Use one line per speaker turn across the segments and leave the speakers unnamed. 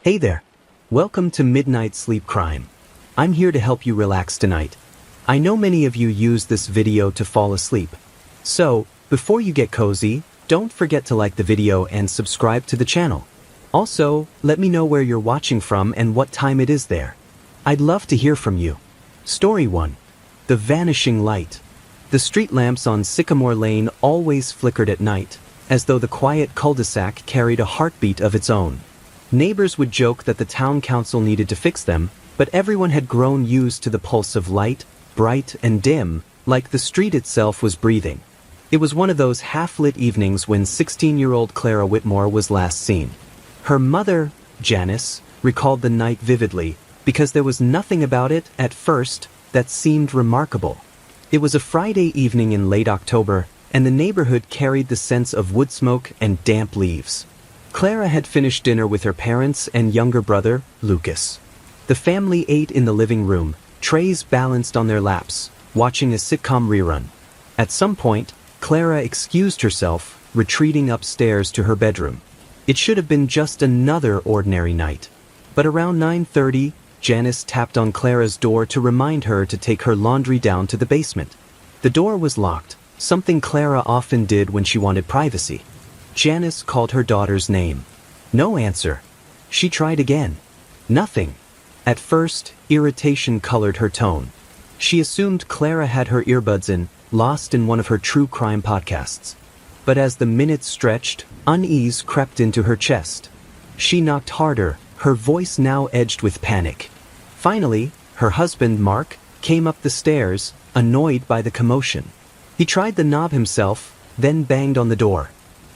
Hey there. Welcome to Midnight Sleep Crime. I'm here to help you relax tonight. I know many of you use this video to fall asleep. So, before you get cozy, don't forget to like the video and subscribe to the channel. Also, let me know where you're watching from and what time it is there. I'd love to hear from you. Story 1. The Vanishing Light. The street lamps on Sycamore Lane always flickered at night, as though the quiet cul-de-sac carried a heartbeat of its own. Neighbors would joke that the town council needed to fix them, but everyone had grown used to the pulse of light, bright and dim, like the street itself was breathing. It was one of those half-lit evenings when 16-year-old Clara Whitmore was last seen. Her mother, Janice, recalled the night vividly, because there was nothing about it, at first, that seemed remarkable. It was a Friday evening in late October, and the neighborhood carried the sense of wood smoke and damp leaves. Clara had finished dinner with her parents and younger brother, Lucas. The family ate in the living room, trays balanced on their laps, watching a sitcom rerun. At some point, Clara excused herself, retreating upstairs to her bedroom. It should have been just another ordinary night. But around 9:30, Janice tapped on Clara's door to remind her to take her laundry down to the basement. The door was locked, something Clara often did when she wanted privacy. Janice called her daughter's name. No answer. She tried again. Nothing. At first, irritation colored her tone. She assumed Clara had her earbuds in, lost in one of her true crime podcasts. But as the minutes stretched, unease crept into her chest. She knocked harder, her voice now edged with panic. Finally, her husband, Mark, came up the stairs, annoyed by the commotion. He tried the knob himself, then banged on the door.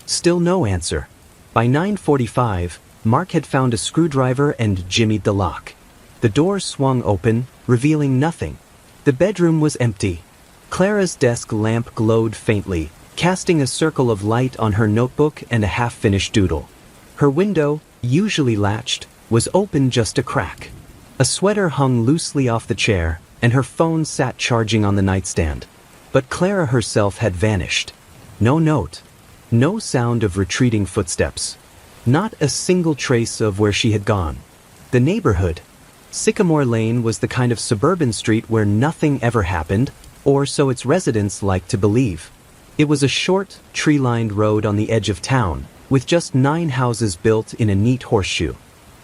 Still no answer. By 9:45, Mark had found a screwdriver and jimmied the lock. The door swung open, revealing nothing. The bedroom was empty. Clara's desk lamp glowed faintly, casting a circle of light on her notebook and a half-finished doodle. Her window, usually latched, was open just a crack. A sweater hung loosely off the chair, and her phone sat charging on the nightstand. But Clara herself had vanished. No note. No sound of retreating footsteps. Not a single trace of where she had gone. The neighborhood. Sycamore Lane was the kind of suburban street where nothing ever happened, or so its residents liked to believe. It was a short, tree-lined road on the edge of town, with just 9 houses built in a neat horseshoe.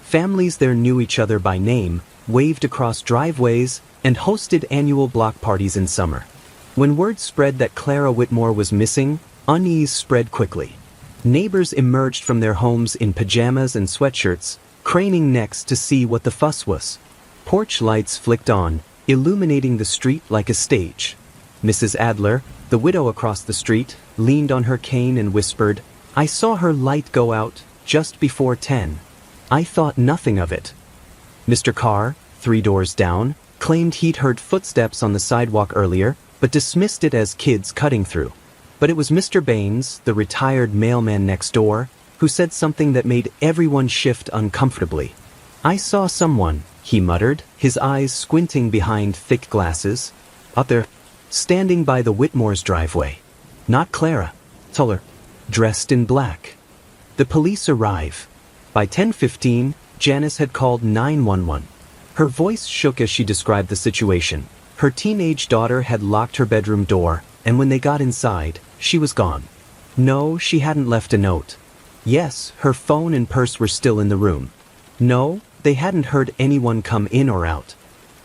Families there knew each other by name, waved across driveways, and hosted annual block parties in summer. When word spread that Clara Whitmore was missing, unease spread quickly. Neighbors emerged from their homes in pajamas and sweatshirts, craning necks to see what the fuss was. Porch lights flicked on, illuminating the street like a stage. Mrs. Adler, the widow across the street, leaned on her cane and whispered, "I saw her light go out just before 10. I thought nothing of it." Mr. Carr, 3 doors down, claimed he'd heard footsteps on the sidewalk earlier, but dismissed it as kids cutting through. But it was Mr. Baines, the retired mailman next door, who said something that made everyone shift uncomfortably. "I saw someone," he muttered, his eyes squinting behind thick glasses. "Up there, standing by the Whitmore's driveway. Not Clara. Taller. Dressed in black." The police arrive. By 10:15, Janice had called 911. Her voice shook as she described the situation. Her teenage daughter had locked her bedroom door, and when they got inside, she was gone. No, she hadn't left a note. Yes, her phone and purse were still in the room. No, they hadn't heard anyone come in or out.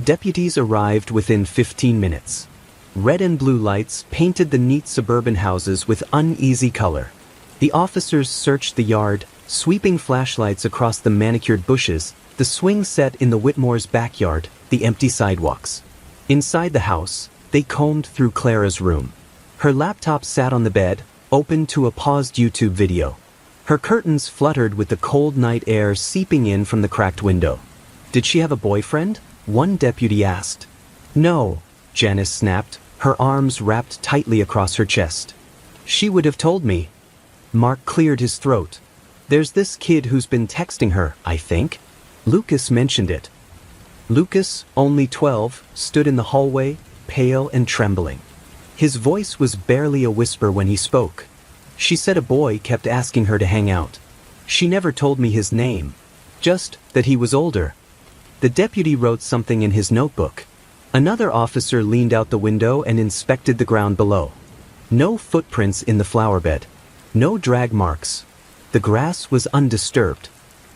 Deputies arrived within 15 minutes. Red and blue lights painted the neat suburban houses with uneasy color. The officers searched the yard, sweeping flashlights across the manicured bushes, the swing set in the Whitmore's backyard, the empty sidewalks. Inside the house, they combed through Clara's room. Her laptop sat on the bed, open to a paused YouTube video. Her curtains fluttered with the cold night air seeping in from the cracked window. "Did she have a boyfriend?" one deputy asked. "No," Janice snapped, her arms wrapped tightly across her chest. "She would have told me." Mark cleared his throat. "There's this kid who's been texting her, I think." Lucas mentioned it. Lucas, only 12, stood in the hallway, pale and trembling. His voice was barely a whisper when he spoke. "She said a boy kept asking her to hang out. She never told me his name." just that he was older. The deputy wrote something in his notebook. Another officer leaned out the window and inspected the ground below. No footprints in the flower bed. No drag marks. The grass was undisturbed.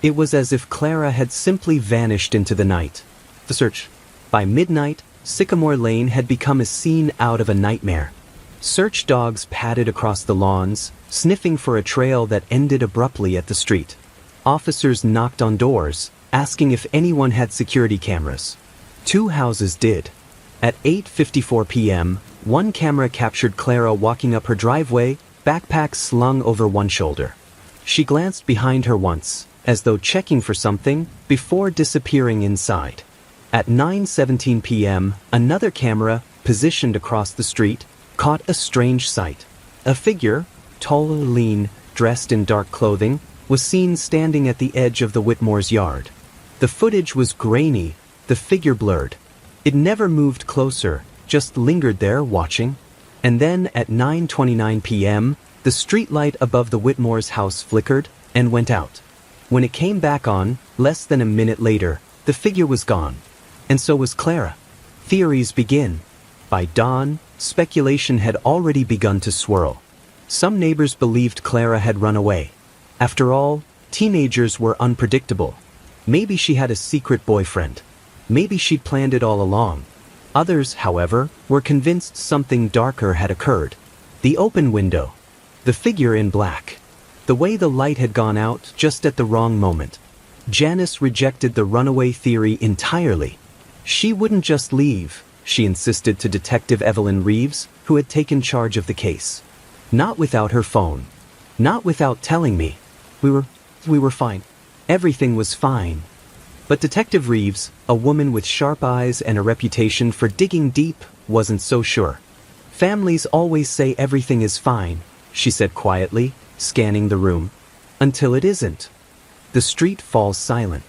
It was as if Clara had simply vanished into the night. The search. By midnight, Sycamore Lane had become a scene out of a nightmare. Search dogs padded across the lawns, sniffing for a trail that ended abruptly at the street. Officers knocked on doors, asking if anyone had security cameras. 2 houses did. At 8:54 p.m., one camera captured Clara walking up her driveway, backpack slung over one shoulder. She glanced behind her once, as though checking for something, before disappearing inside. At 9:17 p.m., another camera, positioned across the street, caught a strange sight. A figure, tall, lean, dressed in dark clothing, was seen standing at the edge of the Whitmore's yard. The footage was grainy, the figure blurred. It never moved closer, just lingered there watching. And then at 9:29 p.m., the streetlight above the Whitmore's house flickered and went out. When it came back on, less than a minute later, the figure was gone. And so was Clara. Theories begin. By dawn, speculation had already begun to swirl. Some neighbors believed Clara had run away. After all, teenagers were unpredictable. Maybe she had a secret boyfriend. Maybe she'd planned it all along. Others, however, were convinced something darker had occurred. The open window. The figure in black. The way the light had gone out just at the wrong moment. Janice rejected the runaway theory entirely. She wouldn't just leave, she insisted to Detective Evelyn Reeves, who had taken charge of the case. Not without her phone. Not without telling me. We were fine. Everything was fine. But Detective Reeves, a woman with sharp eyes and a reputation for digging deep, wasn't so sure. Families always say everything is fine, she said quietly, scanning the room. Until it isn't. The street falls silent.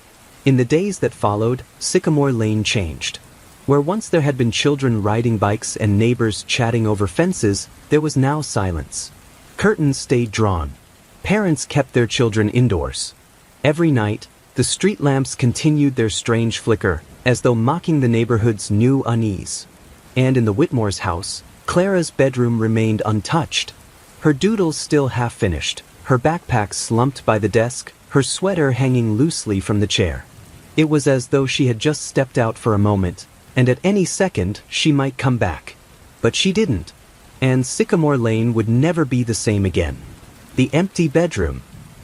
In the days that followed, Sycamore Lane changed. Where once there had been children riding bikes and neighbors chatting over fences, there was now silence. Curtains stayed drawn. Parents kept their children indoors. Every night, the street lamps continued their strange flicker, as though mocking the neighborhood's new unease. And in the Whitmore's house, Clara's bedroom remained untouched. Her doodles still half-finished, her backpack slumped by the desk, her sweater hanging loosely from the chair. It was as though she had just stepped out for a moment, and at any second she might come back. But she didn't. And Sycamore Lane would never be the same again. The empty bedroom.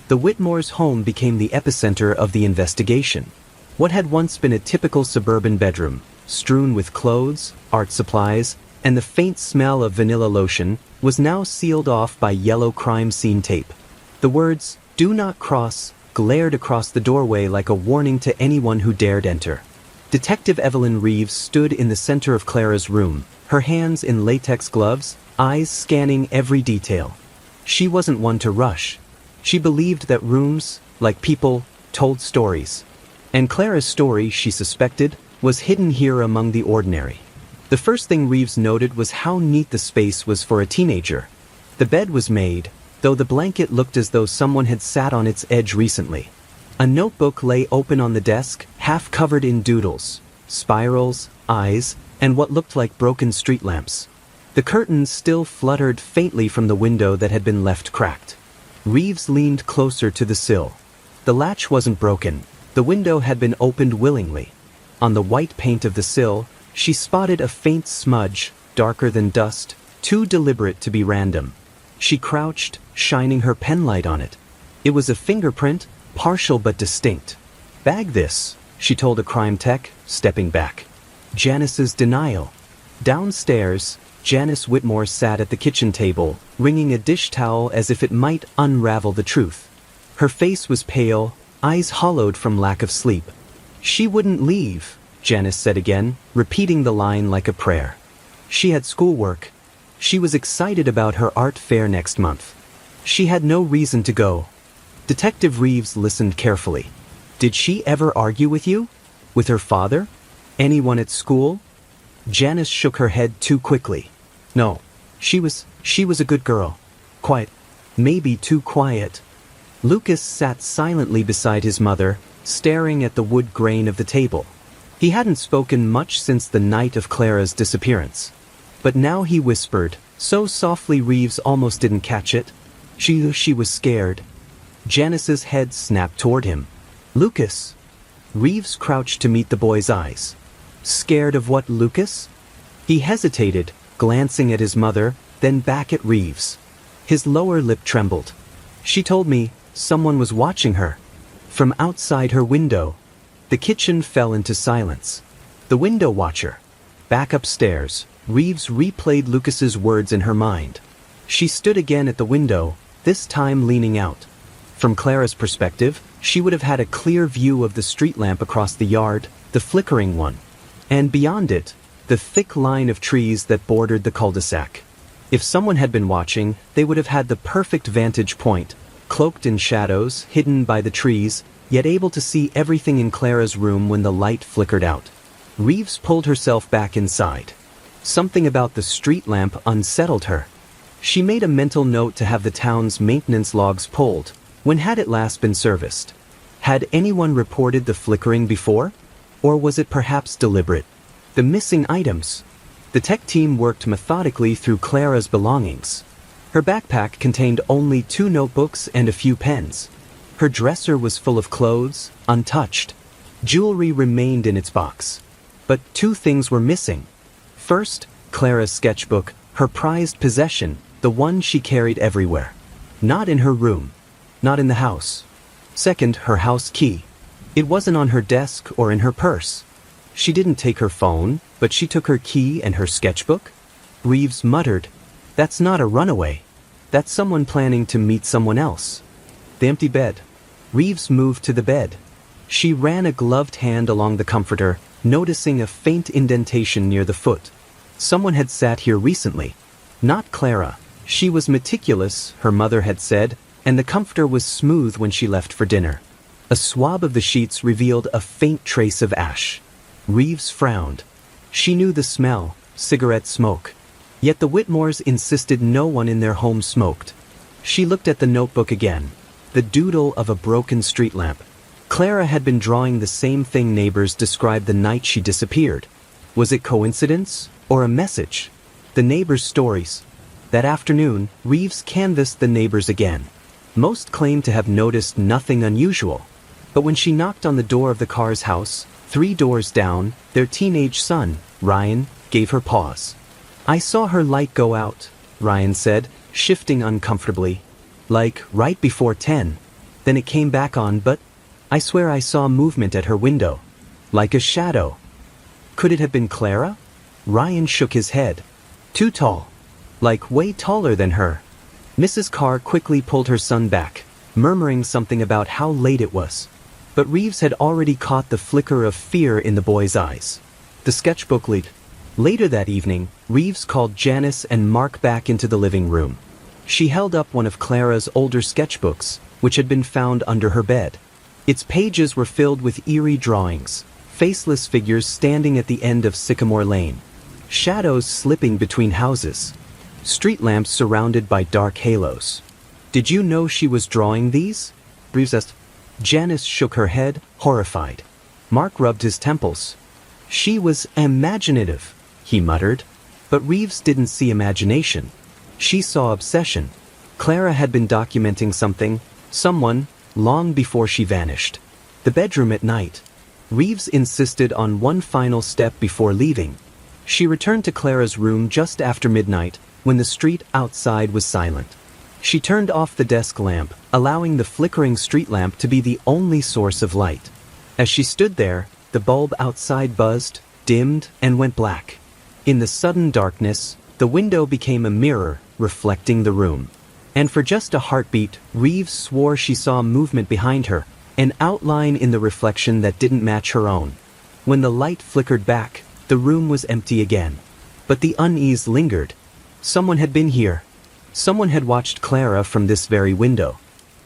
The Whitmore's home became the epicenter of the investigation. What had once been a typical suburban bedroom, strewn with clothes, art supplies, and the faint smell of vanilla lotion, was now sealed off by yellow crime scene tape. The words, "Do not cross," glared across the doorway like a warning to anyone who dared enter. Detective Evelyn Reeves stood in the center of Clara's room, her hands in latex gloves, eyes scanning every detail. She wasn't one to rush. She believed that rooms, like people, told stories. And Clara's story, she suspected, was hidden here among the ordinary. The first thing Reeves noted was how neat the space was for a teenager. The bed was made, though the blanket looked as though someone had sat on its edge recently. A notebook lay open on the desk, half covered in doodles, spirals, eyes, and what looked like broken street lamps. The curtains still fluttered faintly from the window that had been left cracked. Reeves leaned closer to the sill. The latch wasn't broken. The window had been opened willingly. On the white paint of the sill, she spotted a faint smudge, darker than dust, too deliberate to be random. She crouched, shining her penlight on it. It was a fingerprint, partial but distinct. "Bag this," she told a crime tech, stepping back. Janice's denial. Downstairs, Janice Whitmore sat at the kitchen table, wringing a dish towel as if it might unravel the truth. Her face was pale, eyes hollowed from lack of sleep. "She wouldn't leave," Janice said again, repeating the line like a prayer. She had schoolwork. She was excited about her art fair next month. She had no reason to go. Detective Reeves listened carefully. "Did she ever argue with you? With her father? Anyone at school?" Janice shook her head too quickly. "No. She was a good girl. Quiet. Maybe too quiet." Lucas sat silently beside his mother, staring at the wood grain of the table. He hadn't spoken much since the night of Clara's disappearance. But now he whispered, so softly Reeves almost didn't catch it. She was scared. Janice's head snapped toward him. Lucas. Reeves crouched to meet the boy's eyes. Scared of what, Lucas? He hesitated, glancing at his mother, then back at Reeves. His lower lip trembled. She told me someone was watching her. From outside her window. The kitchen fell into silence. The window watcher. Back upstairs, Reeves replayed Lucas's words in her mind. She stood again at the window, this time leaning out. From Clara's perspective, she would have had a clear view of the street lamp across the yard, the flickering one. And beyond it, the thick line of trees that bordered the cul-de-sac. If someone had been watching, they would have had the perfect vantage point, cloaked in shadows, hidden by the trees, yet able to see everything in Clara's room when the light flickered out. Reeves pulled herself back inside. Something about the street lamp unsettled her. She made a mental note to have the town's maintenance logs pulled. When had it last been serviced? Had anyone reported the flickering before? Or was it perhaps deliberate? The missing items. The tech team worked methodically through Clara's belongings. Her backpack contained only 2 notebooks and a few pens. Her dresser was full of clothes, untouched. Jewelry remained in its box. But 2 things were missing. First, Clara's sketchbook, her prized possession, the one she carried everywhere. Not in her room. Not in the house. Second, her house key. It wasn't on her desk or in her purse. She didn't take her phone, but she took her key and her sketchbook? Reeves muttered, "That's not a runaway. That's someone planning to meet someone else." The empty bed. Reeves moved to the bed. She ran a gloved hand along the comforter, noticing a faint indentation near the foot. Someone had sat here recently. Not Clara. She was meticulous, her mother had said, and the comforter was smooth when she left for dinner. A swab of the sheets revealed a faint trace of ash. Reeves frowned. She knew the smell, cigarette smoke. Yet the Whitmores insisted no one in their home smoked. She looked at the notebook again. The doodle of a broken street lamp. Clara had been drawing the same thing neighbors described the night she disappeared. Was it coincidence or a message? The neighbors' stories. That afternoon, Reeves canvassed the neighbors again. Most claimed to have noticed nothing unusual. But when she knocked on the door of the Carr's house, 3 doors down, their teenage son, Ryan, gave her pause. "I saw her light go out," Ryan said, shifting uncomfortably. "Like, right before 10. Then it came back on, but I swear I saw movement at her window. Like a shadow." Could it have been Clara? Ryan shook his head. Too tall. Like way taller than her. Mrs. Carr quickly pulled her son back, murmuring something about how late it was. But Reeves had already caught the flicker of fear in the boy's eyes. The sketchbook lead. Later that evening, Reeves called Janice and Mark back into the living room. She held up one of Clara's older sketchbooks, which had been found under her bed. Its pages were filled with eerie drawings, faceless figures standing at the end of Sycamore Lane, shadows slipping between houses, street lamps surrounded by dark halos. "Did you know she was drawing these?" Reeves asked. Janice shook her head, horrified. Mark rubbed his temples. "She was imaginative," he muttered. But Reeves didn't see imagination. She saw obsession. Clara had been documenting someone, long before she vanished. The bedroom at night. Reeves insisted on one final step before leaving. She returned to Clara's room just after midnight, when the street outside was silent. She turned off the desk lamp, allowing the flickering street lamp to be the only source of light. As she stood there, the bulb outside buzzed, dimmed, and went black. In the sudden darkness, the window became a mirror, reflecting the room. And for just a heartbeat, Reeves swore she saw movement behind her, an outline in the reflection that didn't match her own. When the light flickered back, the room was empty again. But the unease lingered. Someone had been here. Someone had watched Clara from this very window.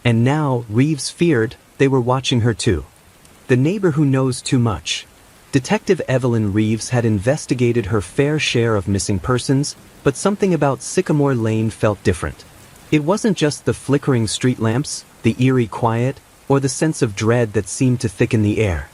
And now, Reeves feared, they were watching her too. The neighbor who knows too much. Detective Evelyn Reeves had investigated her fair share of missing persons, but something about Sycamore Lane felt different. It wasn't just the flickering street lamps, the eerie quiet, or the sense of dread that seemed to thicken the air.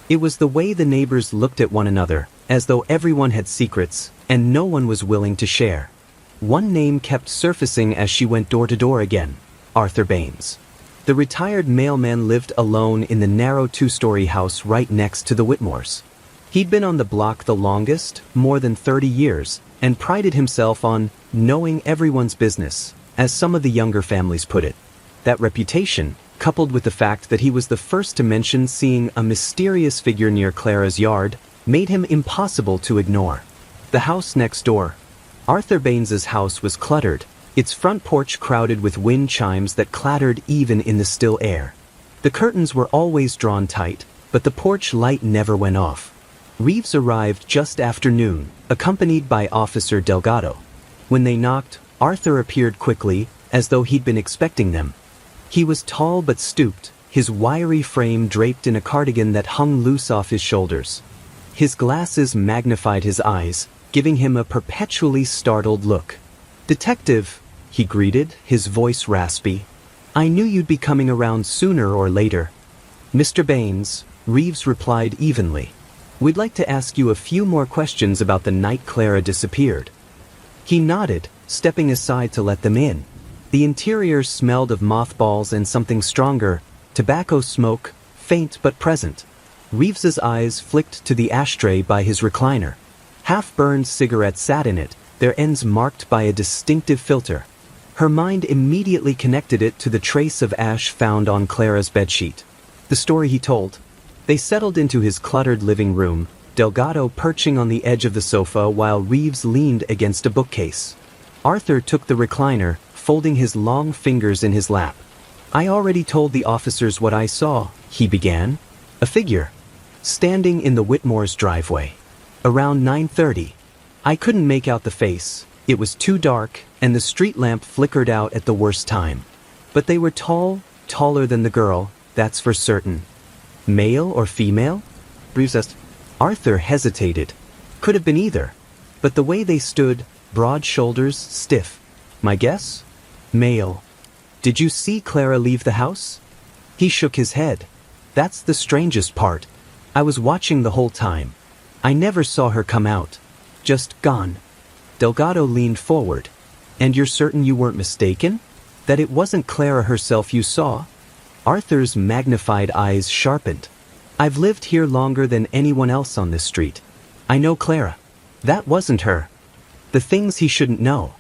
It was the way the neighbors looked at one another, as though everyone had secrets, and no one was willing to share. One name kept surfacing as she went door to door again: Arthur Baines. The retired mailman lived alone in the narrow two-story house right next to the Whitmores. He'd been on the block the longest, more than 30 years, and prided himself on knowing everyone's business, as some of the younger families put it. That reputation, coupled with the fact that he was the first to mention seeing a mysterious figure near Clara's yard, made him impossible to ignore. The house next door. Arthur Baines's house was cluttered, its front porch crowded with wind chimes that clattered even in the still air. The curtains were always drawn tight, but the porch light never went off. Reeves arrived just after noon, accompanied by Officer Delgado. When they knocked, Arthur appeared quickly, as though he'd been expecting them. He was tall but stooped, his wiry frame draped in a cardigan that hung loose off his shoulders. His glasses magnified his eyes, giving him a perpetually startled look. "Detective," he greeted, his voice raspy. "I knew you'd be coming around sooner or later." "Mr. Baines," Reeves replied evenly. "We'd like to ask you a few more questions about the night Clara disappeared." He nodded, stepping aside to let them in. The interior smelled of mothballs and something stronger, tobacco smoke, faint but present. Reeves's eyes flicked to the ashtray by his recliner. Half-burned cigarettes sat in it, their ends marked by a distinctive filter. Her mind immediately connected it to the trace of ash found on Clara's bedsheet. The story he told. They settled into his cluttered living room, Delgado perching on the edge of the sofa while Reeves leaned against a bookcase. Arthur took the recliner, folding his long fingers in his lap. "I already told the officers what I saw," he began. "A figure. Standing in the Whitmore's driveway. Around 9:30. I couldn't make out the face, it was too dark, and the street lamp flickered out at the worst time. But they were tall, taller than the girl, that's for certain." "Male or female?" Reeves asked. Arthur hesitated. "Could have been either. But the way they stood, broad shoulders, stiff. My guess? Male." "Did you see Clara leave the house?" He shook his head. "That's the strangest part. I was watching the whole time. I never saw her come out. Just gone." Delgado leaned forward. "And you're certain you weren't mistaken? That it wasn't Clara herself you saw?" Arthur's magnified eyes sharpened. "I've lived here longer than anyone else on this street. I know Clara. That wasn't her." The things he shouldn't know.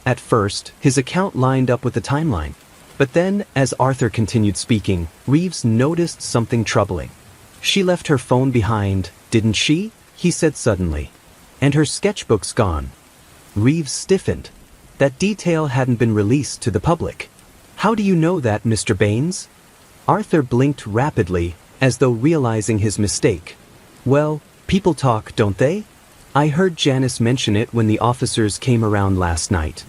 At first, his account lined up with the timeline. But then, as Arthur continued speaking, Reeves noticed something troubling. "She left her phone behind, didn't she?" he said suddenly. "And her sketchbook's gone." Reeves stiffened. That detail hadn't been released to the public. "How do you know that, Mr. Baines?" Arthur blinked rapidly, as though realizing his mistake. "Well, people talk, don't they? I heard Janice mention it when the officers came around last night."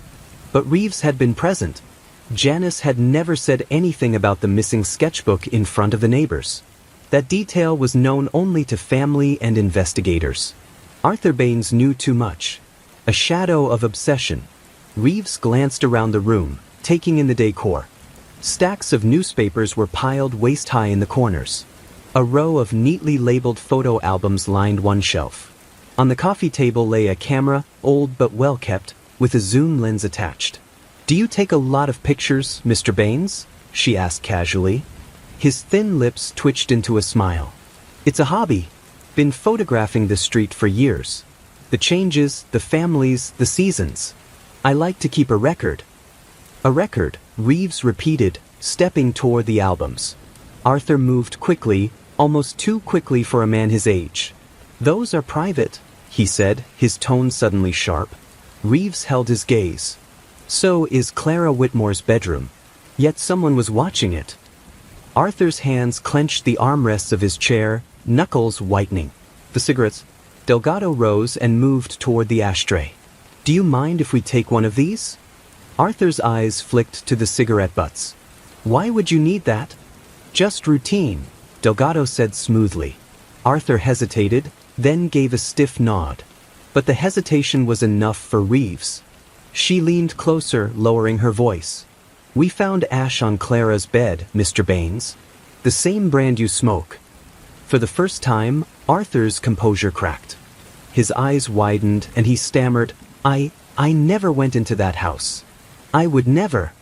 But Reeves had been present. Janice had never said anything about the missing sketchbook in front of the neighbors. That detail was known only to family and investigators. Arthur Baines knew too much. A shadow of obsession. Reeves glanced around the room, taking in the decor. Stacks of newspapers were piled waist-high in the corners. A row of neatly labeled photo albums lined one shelf. On the coffee table lay a camera, old but well-kept, with a zoom lens attached. "Do you take a lot of pictures, Mr. Baines?" she asked casually. His thin lips twitched into a smile. "It's a hobby. Been photographing this street for years. The changes, the families, the seasons. I like to keep a record." "A record," Reeves repeated, stepping toward the albums. Arthur moved quickly, almost too quickly for a man his age. "Those are private," he said, his tone suddenly sharp. Reeves held his gaze. "So is Clara Whitmore's bedroom. Yet someone was watching it." Arthur's hands clenched the armrests of his chair, knuckles whitening. "The cigarettes." Delgado rose and moved toward the ashtray. "Do you mind if we take one of these?" Arthur's eyes flicked to the cigarette butts. "Why would you need that?" "Just routine," Delgado said smoothly. Arthur hesitated, then gave a stiff nod. But the hesitation was enough for Reeves. She leaned closer, lowering her voice. "We found ash on Clara's bed, Mr. Baines. The same brand you smoke. For the first time, Arthur's composure cracked. His eyes widened and he stammered, I never went into that house. I would never.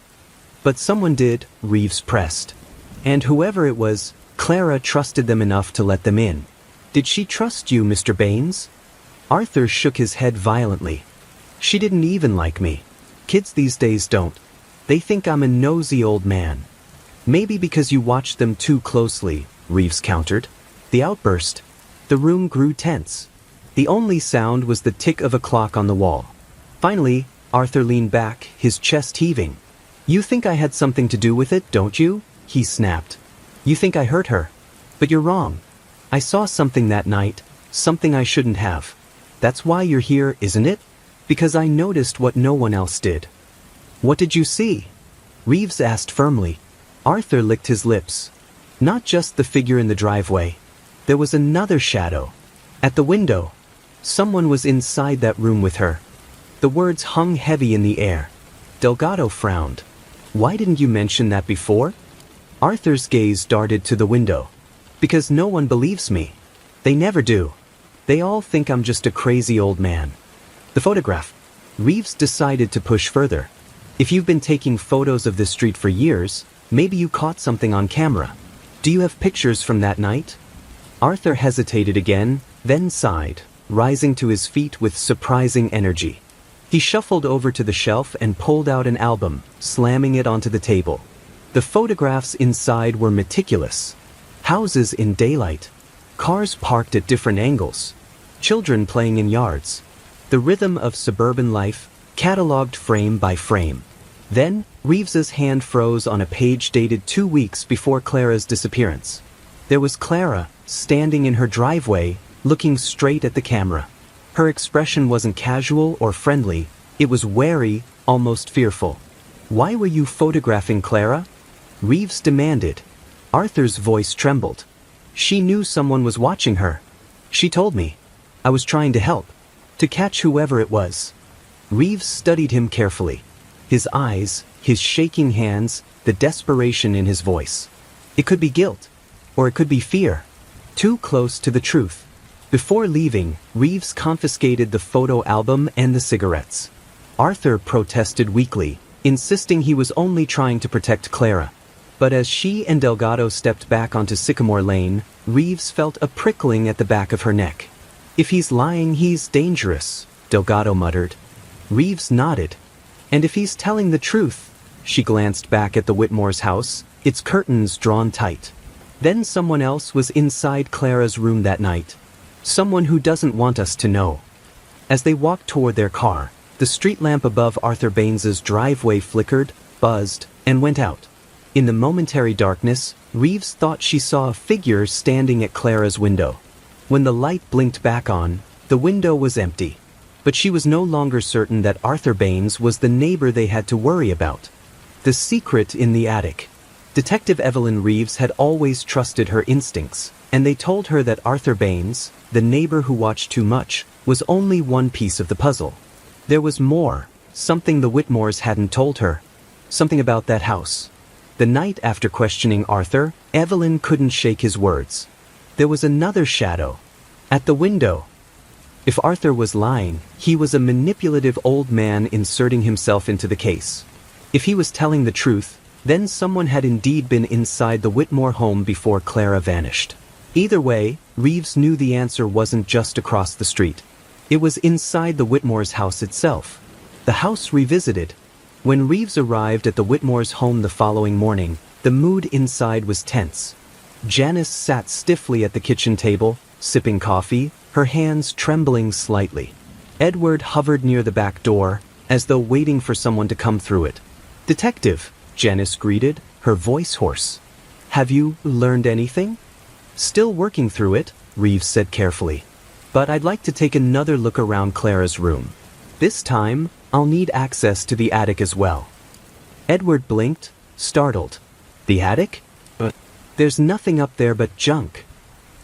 But someone did, Reeves pressed. And whoever it was, Clara trusted them enough to let them in. Did she trust you, Mr. Baines? Arthur shook his head violently. She didn't even like me. Kids these days don't. They think I'm a nosy old man. Maybe because you watched them too closely, Reeves countered. The outburst. The room grew tense. The only sound was the tick of a clock on the wall. Finally, Arthur leaned back, his chest heaving. You think I had something to do with it, don't you? He snapped. You think I hurt her. But you're wrong. I saw something that night, something I shouldn't have. That's why you're here, isn't it? Because I noticed what no one else did. What did you see? Reeves asked firmly. Arthur licked his lips. Not just the figure in the driveway. There was another shadow. At the window. Someone was inside that room with her. The words hung heavy in the air. Delgado frowned. Why didn't you mention that before? Arthur's gaze darted to the window. Because no one believes me. They never do. They all think I'm just a crazy old man. The photograph. Reeves decided to push further. If you've been taking photos of this street for years, maybe you caught something on camera. Do you have pictures from that night? Arthur hesitated again, then sighed, rising to his feet with surprising energy. He shuffled over to the shelf and pulled out an album, slamming it onto the table. The photographs inside were meticulous. Houses in daylight. Cars parked at different angles. Children playing in yards. The rhythm of suburban life, catalogued frame by frame. Then, Reeves's hand froze on a page dated 2 weeks before Clara's disappearance. There was Clara, standing in her driveway, looking straight at the camera. Her expression wasn't casual or friendly, it was wary, almost fearful. Why were you photographing Clara? Reeves demanded. Arthur's voice trembled. She knew someone was watching her. She told me. I was trying to help. To catch whoever it was. Reeves studied him carefully. His eyes, his shaking hands, the desperation in his voice. It could be guilt. Or it could be fear. Too close to the truth. Before leaving, Reeves confiscated the photo album and the cigarettes. Arthur protested weakly, insisting he was only trying to protect Clara. But as she and Delgado stepped back onto Sycamore Lane, Reeves felt a prickling at the back of her neck. If he's lying, he's dangerous, Delgado muttered. Reeves nodded. And if he's telling the truth, she glanced back at the Whitmore's house, its curtains drawn tight. Then someone else was inside Clara's room that night. Someone who doesn't want us to know. As they walked toward their car, the street lamp above Arthur Baines's driveway flickered, buzzed, and went out. In the momentary darkness, Reeves thought she saw a figure standing at Clara's window. When the light blinked back on, the window was empty. But she was no longer certain that Arthur Baines was the neighbor they had to worry about. The secret in the attic. Detective Evelyn Reeves had always trusted her instincts, and they told her that Arthur Baines, the neighbor who watched too much, was only one piece of the puzzle. There was more, something the Whitmores hadn't told her. Something about that house. The night after questioning Arthur, Evelyn couldn't shake his words. There was another shadow. At the window. If Arthur was lying, he was a manipulative old man inserting himself into the case. If he was telling the truth, then someone had indeed been inside the Whitmore home before Clara vanished. Either way, Reeves knew the answer wasn't just across the street. It was inside the Whitmore's house itself. The house revisited. When Reeves arrived at the Whitmore's home the following morning, the mood inside was tense. Janice sat stiffly at the kitchen table, sipping coffee, her hands trembling slightly. Edward hovered near the back door, as though waiting for someone to come through it. "Detective," Janice greeted, her voice hoarse. "Have you learned anything?" "Still working through it," Reeves said carefully. "But I'd like to take another look around Clara's room. This time, I'll need access to the attic as well." Edward blinked, startled. "The attic? But there's nothing up there but junk."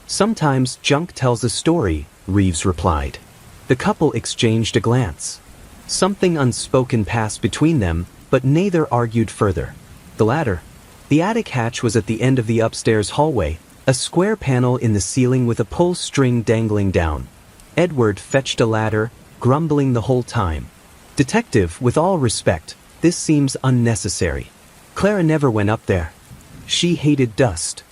"Sometimes junk tells a story," Reeves replied. The couple exchanged a glance. Something unspoken passed between them, but neither argued further. The latter. The attic hatch was at the end of the upstairs hallway, a square panel in the ceiling with a pull string dangling down. Edward fetched a ladder, grumbling the whole time. "Detective, with all respect, this seems unnecessary. Clara never went up there. She hated dust."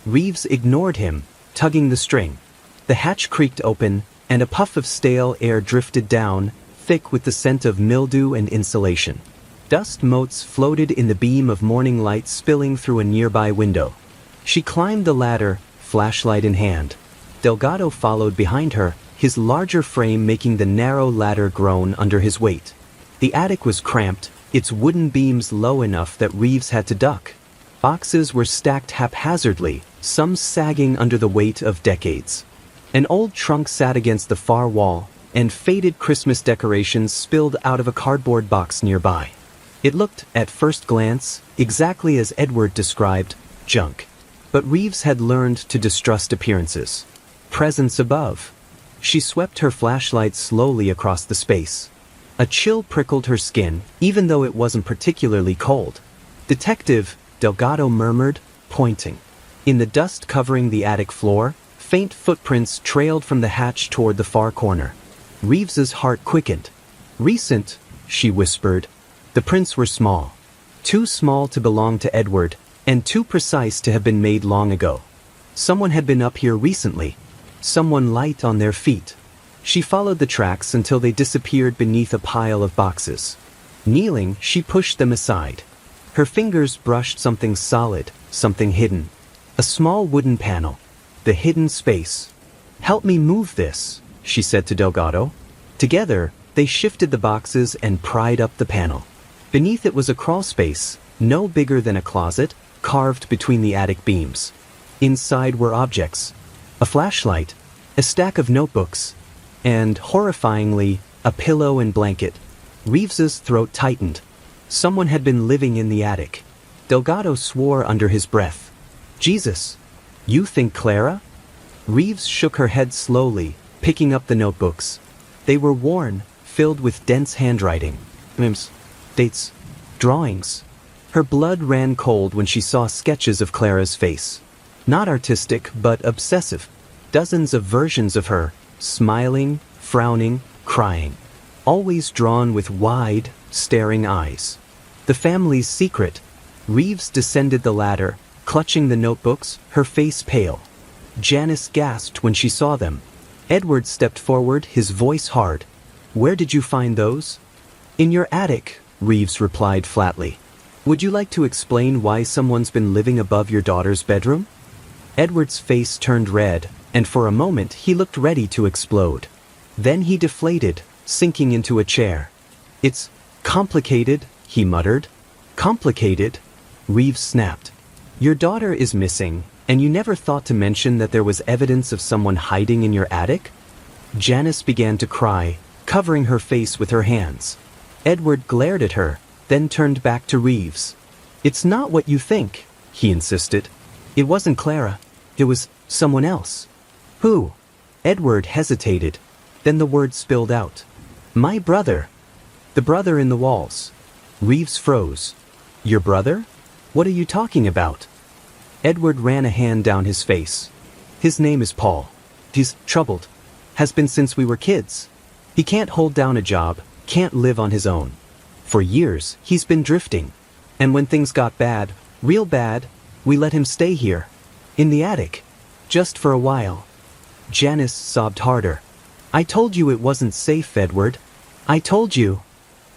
Reeves ignored him, tugging the string. The hatch creaked open, and a puff of stale air drifted down, thick with the scent of mildew and insulation. Dust motes floated in the beam of morning light spilling through a nearby window. She climbed the ladder, flashlight in hand. Delgado followed behind her, his larger frame making the narrow ladder groan under his weight. The attic was cramped, its wooden beams low enough that Reeves had to duck. Boxes were stacked haphazardly, some sagging under the weight of decades. An old trunk sat against the far wall, and faded Christmas decorations spilled out of a cardboard box nearby. It looked, at first glance, exactly as Edward described, junk. But Reeves had learned to distrust appearances. Presence above. She swept her flashlight slowly across the space. A chill prickled her skin, even though it wasn't particularly cold. "Detective," Delgado murmured, pointing. In the dust covering the attic floor, faint footprints trailed from the hatch toward the far corner. Reeves's heart quickened. "Recent," she whispered. The prints were small. Too small to belong to Edward, and too precise to have been made long ago. Someone had been up here recently. Someone light on their feet. She followed the tracks until they disappeared beneath a pile of boxes. Kneeling, she pushed them aside. Her fingers brushed something solid, something hidden. A small wooden panel. The hidden space. "Help me move this," she said to Delgado. Together, they shifted the boxes and pried up the panel. Beneath it was a crawl space, no bigger than a closet, carved between the attic beams. Inside were objects. A flashlight, a stack of notebooks, and, horrifyingly, a pillow and blanket. Reeves's throat tightened. Someone had been living in the attic. Delgado swore under his breath. "Jesus, you think Clara?" Reeves shook her head slowly, picking up the notebooks. They were worn, filled with dense handwriting. Names, dates, drawings. Her blood ran cold when she saw sketches of Clara's face. Not artistic, but obsessive. Dozens of versions of her, smiling, frowning, crying. Always drawn with wide, staring eyes. The family's secret. Reeves descended the ladder, clutching the notebooks, her face pale. Janice gasped when she saw them. Edward stepped forward, his voice hard. "Where did you find those?" "In your attic," Reeves replied flatly. "Would you like to explain why someone's been living above your daughter's bedroom?" Edward's face turned red, and for a moment he looked ready to explode. Then he deflated, sinking into a chair. "It's complicated," he muttered. "Complicated?" Reeves snapped. "Your daughter is missing, and you never thought to mention that there was evidence of someone hiding in your attic?" Janice began to cry, covering her face with her hands. Edward glared at her, then turned back to Reeves. "It's not what you think," he insisted. "It wasn't Clara. It was someone else." "Who?" Edward hesitated. Then the word spilled out. "My brother." "The brother in the walls." Reeves froze. "Your brother? What are you talking about?" Edward ran a hand down his face. "His name is Paul. He's troubled. Has been since we were kids. He can't hold down a job, can't live on his own. For years, he's been drifting. And when things got bad, real bad, we let him stay here. In the attic. Just for a while." Janice sobbed harder. "I told you it wasn't safe, Edward. I told you."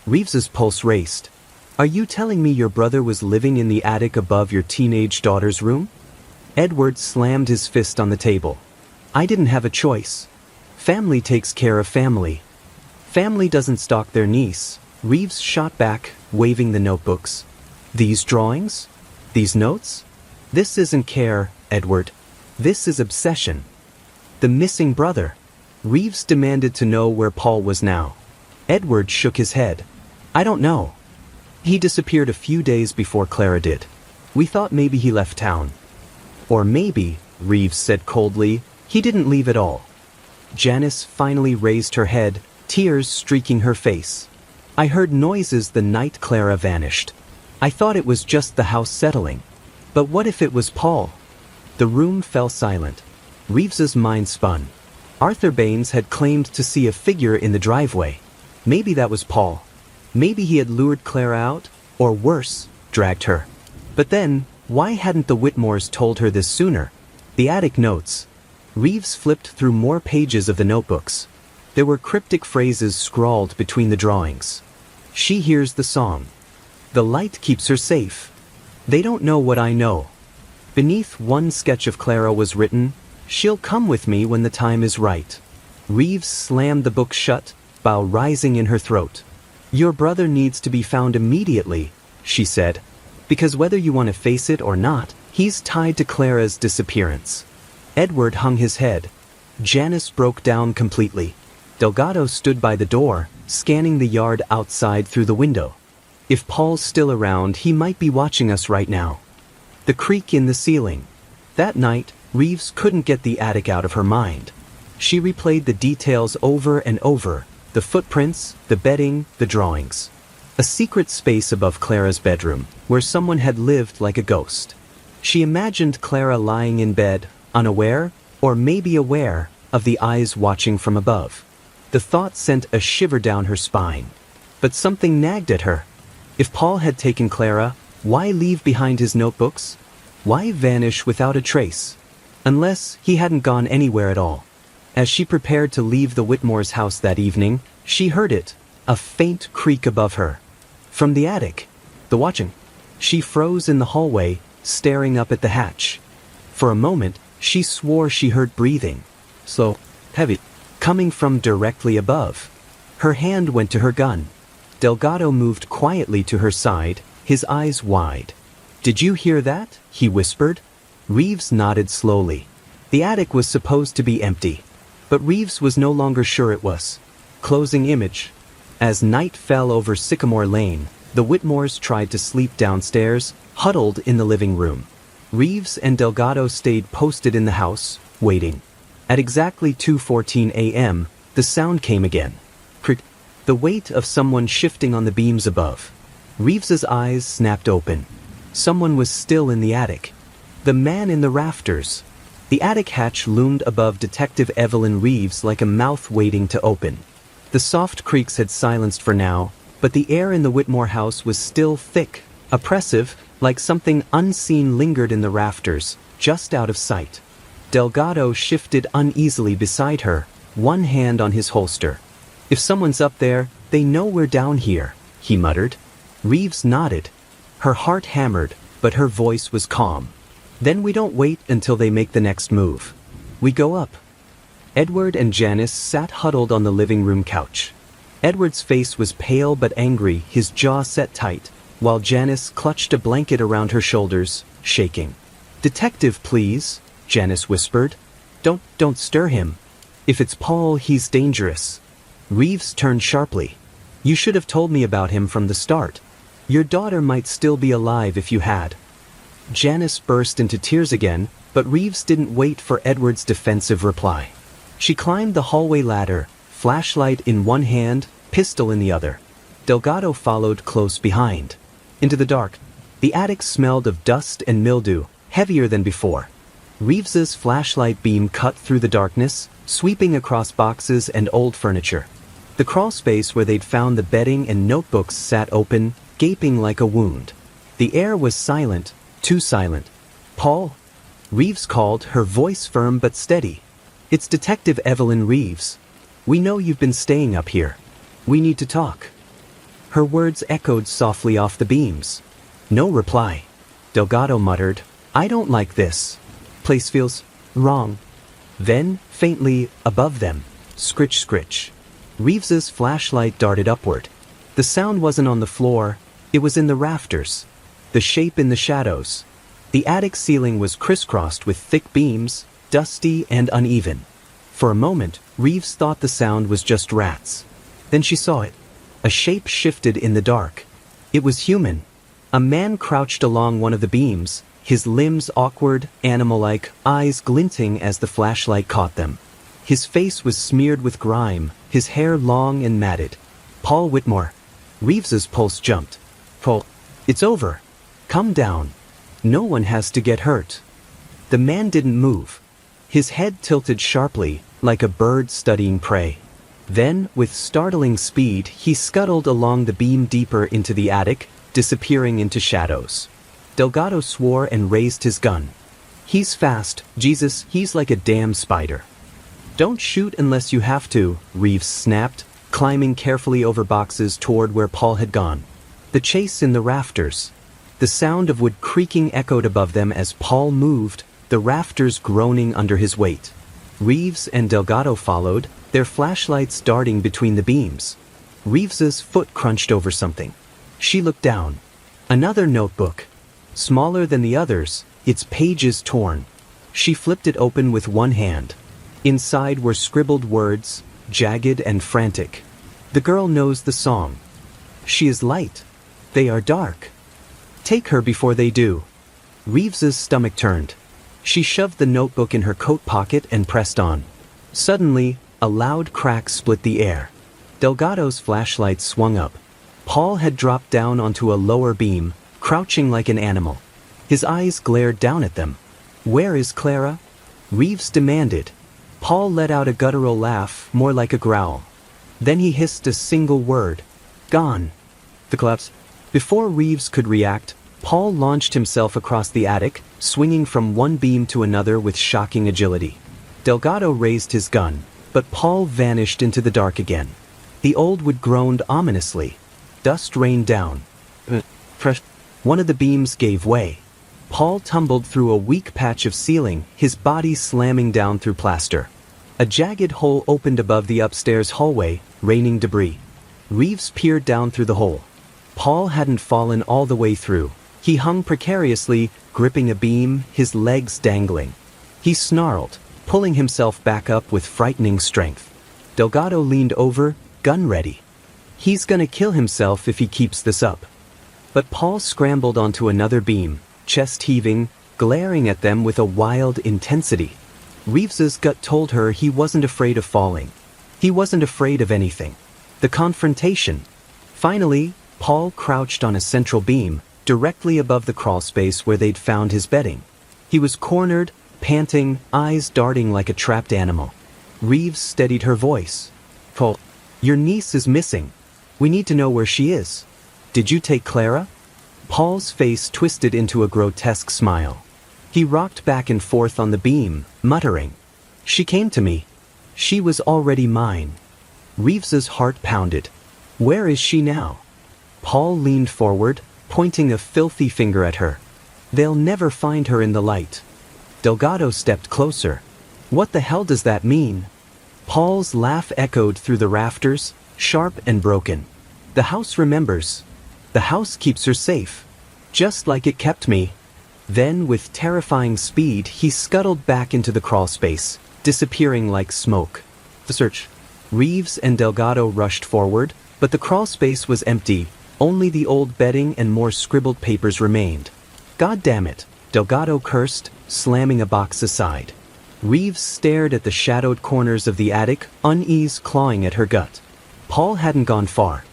Reeves's pulse raced. "Are you telling me your brother was living in the attic above your teenage daughter's room?" Edward slammed his fist on the table. "I didn't have a choice. Family takes care of family. Family doesn't stalk their niece." Reeves shot back, waving the notebooks. "These drawings? These notes? This isn't care, Edward. This is obsession. The missing brother." Reeves demanded to know where Paul was now. Edward shook his head. "I don't know. He disappeared a few days before Clara did. We thought maybe he left town." "Or maybe," Reeves said coldly, "he didn't leave at all." Janice finally raised her head, tears streaking her face. "I heard noises the night Clara vanished. I thought it was just the house settling. But what if it was Paul? The room fell silent. Reeves's mind spun. Arthur Baines had claimed to see a figure in the driveway. Maybe that was Paul. Maybe he had lured Clara out, or worse, dragged her. But then, why hadn't the Whitmores told her this sooner? The attic notes. Reeves flipped through more pages of the notebooks. There were cryptic phrases scrawled between the drawings. She hears the song. The light keeps her safe. They don't know what I know. Beneath one sketch of Clara was written, "She'll come with me when the time is right." Reeves slammed the book shut, bile rising in her throat. "Your brother needs to be found immediately," she said. "Because whether you want to face it or not, he's tied to Clara's disappearance." Edward hung his head. Janice broke down completely. Delgado stood by the door, scanning the yard outside through the window. If Paul's still around, he might be watching us right now. The creak in the ceiling. That night, Reeves couldn't get the attic out of her mind. She replayed the details over and over, the footprints, the bedding, the drawings. A secret space above Clara's bedroom, where someone had lived like a ghost. She imagined Clara lying in bed, unaware, or maybe aware, of the eyes watching from above. The thought sent a shiver down her spine. But something nagged at her. If Paul had taken Clara, why leave behind his notebooks? Why vanish without a trace? Unless he hadn't gone anywhere at all. As she prepared to leave the Whitmore's house that evening, she heard it, a faint creak above her. From the attic. The watching. She froze in the hallway, staring up at the hatch. For a moment, she swore she heard breathing. Slow, heavy, coming from directly above. Her hand went to her gun. Delgado moved quietly to her side, his eyes wide. "Did you hear that?" he whispered. Reeves nodded slowly. The attic was supposed to be empty. But Reeves was no longer sure it was. Closing image. As night fell over Sycamore Lane, the Whitmores tried to sleep downstairs, huddled in the living room. Reeves and Delgado stayed posted in the house, waiting. At exactly 2:14 a.m., the sound came again. The weight of someone shifting on the beams above. Reeves's eyes snapped open. Someone was still in the attic. The man in the rafters. The attic hatch loomed above Detective Evelyn Reeves like a mouth waiting to open. The soft creaks had silenced for now, but the air in the Whitmore house was still thick, oppressive, like something unseen lingered in the rafters, just out of sight. Delgado shifted uneasily beside her, one hand on his holster. "If someone's up there, they know we're down here," he muttered. Reeves nodded. Her heart hammered, but her voice was calm. "Then we don't wait until they make the next move. We go up." Edward and Janice sat huddled on the living room couch. Edward's face was pale but angry, his jaw set tight, while Janice clutched a blanket around her shoulders, shaking. "Detective, please," Janice whispered. Don't stir him. If it's Paul, he's dangerous." Reeves turned sharply. "You should have told me about him from the start. Your daughter might still be alive if you had." Janice burst into tears again, but Reeves didn't wait for Edward's defensive reply. She climbed the hallway ladder, flashlight in one hand, pistol in the other. Delgado followed close behind. Into the dark. The attic smelled of dust and mildew, heavier than before. Reeves's flashlight beam cut through the darkness, sweeping across boxes and old furniture. The crawlspace where they'd found the bedding and notebooks sat open, gaping like a wound. The air was silent, too silent. "Paul?" Reeves called, her voice firm but steady. "It's Detective Evelyn Reeves. We know you've been staying up here. We need to talk." Her words echoed softly off the beams. No reply. Delgado muttered, "I don't like this. Place feels wrong." Then, faintly, above them, scritch scritch. Reeves's flashlight darted upward. The sound wasn't on the floor, it was in the rafters. The shape in the shadows. The attic ceiling was crisscrossed with thick beams, dusty and uneven. For a moment, Reeves thought the sound was just rats. Then she saw it. A shape shifted in the dark. It was human. A man crouched along one of the beams, his limbs awkward, animal-like, eyes glinting as the flashlight caught them. His face was smeared with grime, his hair long and matted. Paul Whitmore. Reeves's pulse jumped. "Paul, it's over. Come down." No one has to get hurt. The man didn't move. His head tilted sharply, like a bird studying prey. Then, with startling speed, he scuttled along the beam deeper into the attic, disappearing into shadows. Delgado swore and raised his gun. He's fast, Jesus, he's like a damn spider. Don't shoot unless you have to, Reeves snapped, climbing carefully over boxes toward where Paul had gone. The chase in the rafters. The sound of wood creaking echoed above them as Paul moved, the rafters groaning under his weight. Reeves and Delgado followed, their flashlights darting between the beams. Reeves's foot crunched over something. She looked down. Another notebook. Smaller than the others, its pages torn. She flipped it open with one hand. Inside were scribbled words, jagged and frantic. The girl knows the song. She is light. They are dark. Take her before they do. Reeves's stomach turned. She shoved the notebook in her coat pocket and pressed on. Suddenly, a loud crack split the air. Delgado's flashlight swung up. Paul had dropped down onto a lower beam, crouching like an animal. His eyes glared down at them. Where is Clara? Reeves demanded. Paul let out a guttural laugh, more like a growl. Then he hissed a single word. Gone. The collapse. Before Reeves could react, Paul launched himself across the attic, swinging from one beam to another with shocking agility. Delgado raised his gun, but Paul vanished into the dark again. The old wood groaned ominously. Dust rained down. One of the beams gave way. Paul tumbled through a weak patch of ceiling, his body slamming down through plaster. A jagged hole opened above the upstairs hallway, raining debris. Reeves peered down through the hole. Paul hadn't fallen all the way through. He hung precariously, gripping a beam, his legs dangling. He snarled, pulling himself back up with frightening strength. Delgado leaned over, gun ready. He's gonna kill himself if he keeps this up. But Paul scrambled onto another beam, chest heaving, glaring at them with a wild intensity. Reeves's gut told her he wasn't afraid of falling. He wasn't afraid of anything. The confrontation. Finally, Paul crouched on a central beam, directly above the crawlspace where they'd found his bedding. He was cornered, panting, eyes darting like a trapped animal. Reeves steadied her voice. Paul, your niece is missing. We need to know where she is. Did you take Clara? Paul's face twisted into a grotesque smile. He rocked back and forth on the beam, muttering. She came to me. She was already mine. Reeves's heart pounded. Where is she now? Paul leaned forward, pointing a filthy finger at her. They'll never find her in the light. Delgado stepped closer. What the hell does that mean? Paul's laugh echoed through the rafters, sharp and broken. The house remembers. The house keeps her safe. Just like it kept me. Then, with terrifying speed, he scuttled back into the crawlspace, disappearing like smoke. The search. Reeves and Delgado rushed forward, but the crawlspace was empty. Only the old bedding and more scribbled papers remained. God damn it, Delgado cursed, slamming a box aside. Reeves stared at the shadowed corners of the attic, unease clawing at her gut. Paul hadn't gone far.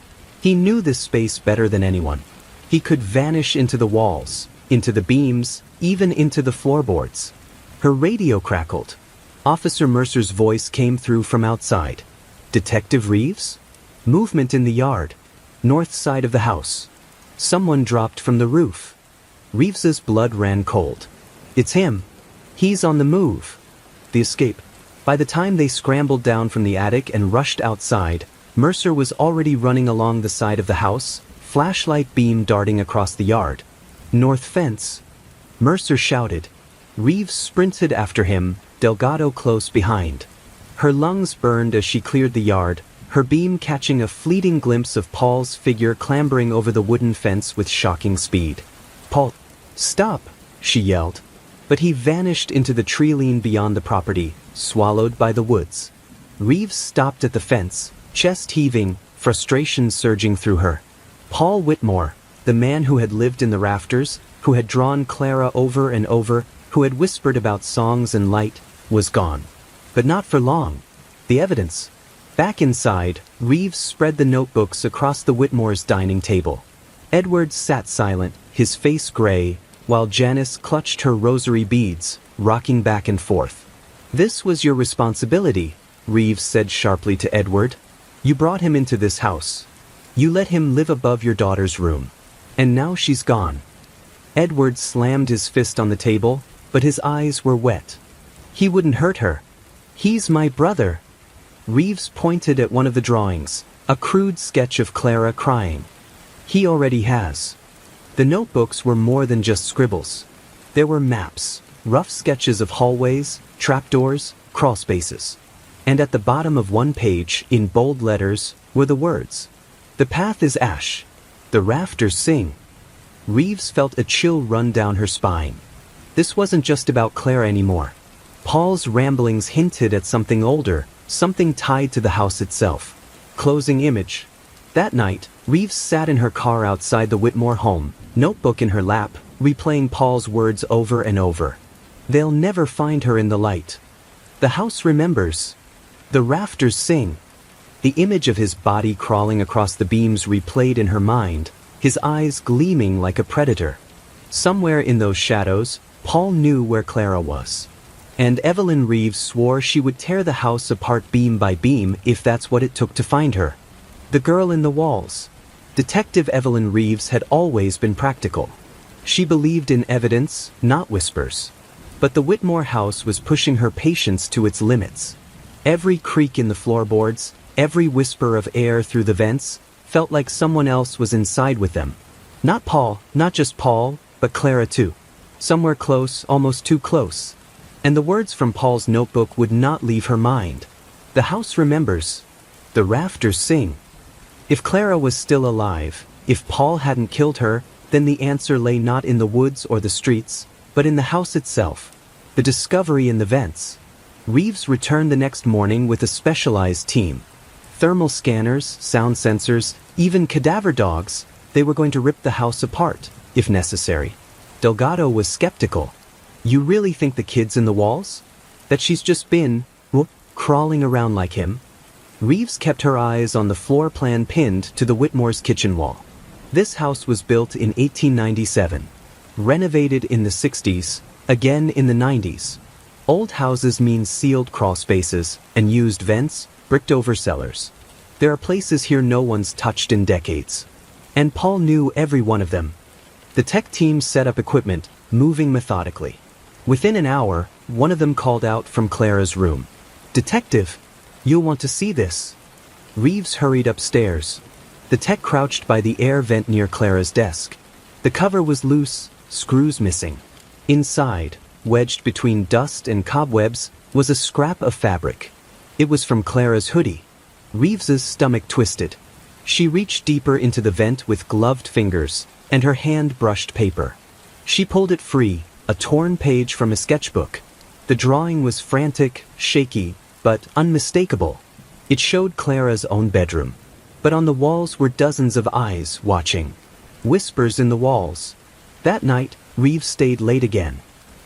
He knew this space better than anyone. He could vanish into the walls, into the beams, even into the floorboards. Her radio crackled. Officer Mercer's voice came through from outside. Detective Reeves? Movement in the yard. North side of the house. Someone dropped from the roof. Reeves's blood ran cold. It's him. He's on the move. The escape. By the time they scrambled down from the attic and rushed outside, Mercer was already running along the side of the house, flashlight beam darting across the yard. North fence. Mercer shouted. Reeves sprinted after him, Delgado close behind. Her lungs burned as she cleared the yard, her beam catching a fleeting glimpse of Paul's figure clambering over the wooden fence with shocking speed. Paul, stop, she yelled. But he vanished into the tree line beyond the property, swallowed by the woods. Reeves stopped at the fence, chest heaving, frustration surging through her. Paul Whitmore, the man who had lived in the rafters, who had drawn Clara over and over, who had whispered about songs and light, was gone. But not for long. The evidence. Back inside, Reeves spread the notebooks across the Whitmores' dining table. Edward sat silent, his face gray, while Janice clutched her rosary beads, rocking back and forth. "This was your responsibility," Reeves said sharply to Edward. "You brought him into this house. You let him live above your daughter's room. And now she's gone." Edward slammed his fist on the table, but his eyes were wet. "He wouldn't hurt her. He's my brother." Reeves pointed at one of the drawings, a crude sketch of Clara crying. "He already has." The notebooks were more than just scribbles. There were maps, rough sketches of hallways, trapdoors, crawlspaces. And at the bottom of one page, in bold letters, were the words, "The path is ash. The rafters sing." Reeves felt a chill run down her spine. This wasn't just about Clara anymore. Paul's ramblings hinted at something older, something tied to the house itself. Closing image. That night, Reeves sat in her car outside the Whitmore home, notebook in her lap, replaying Paul's words over and over. "They'll never find her in the light. The house remembers. The rafters sing." The image of his body crawling across the beams replayed in her mind, his eyes gleaming like a predator. Somewhere in those shadows, Paul knew where Clara was. And Evelyn Reeves swore she would tear the house apart beam by beam if that's what it took to find her. The girl in the walls. Detective Evelyn Reeves had always been practical. She believed in evidence, not whispers. But the Whitmore house was pushing her patience to its limits. Every creak in the floorboards, every whisper of air through the vents, felt like someone else was inside with them. Not Paul, not just Paul, but Clara too. Somewhere close, almost too close. And the words from Paul's notebook would not leave her mind. The house remembers. The rafters sing. If Clara was still alive, if Paul hadn't killed her, then the answer lay not in the woods or the streets, but in the house itself. The discovery in the vents. Reeves returned the next morning with a specialized team. Thermal scanners, sound sensors, even cadaver dogs. They were going to rip the house apart, if necessary. Delgado was skeptical. "You really think the kid's in the walls? That she's just been, crawling around like him?" Reeves kept her eyes on the floor plan pinned to the Whitmore's kitchen wall. This house was built in 1897. Renovated in the 60s, again in the 90s. Old houses mean sealed crawl spaces and used vents, bricked over cellars. There are places here no one's touched in decades. And Paul knew every one of them. The tech team set up equipment, moving methodically. Within an hour, one of them called out from Clara's room. "Detective, you'll want to see this." Reeves hurried upstairs. The tech crouched by the air vent near Clara's desk. The cover was loose, screws missing. Inside, wedged between dust and cobwebs, was a scrap of fabric. It was from Clara's hoodie. Reeves's stomach twisted. She reached deeper into the vent with gloved fingers, and her hand brushed paper. She pulled it free, a torn page from a sketchbook. The drawing was frantic, shaky, but unmistakable. It showed Clara's own bedroom. But on the walls were dozens of eyes watching. Whispers in the walls. That night, Reeves stayed late again.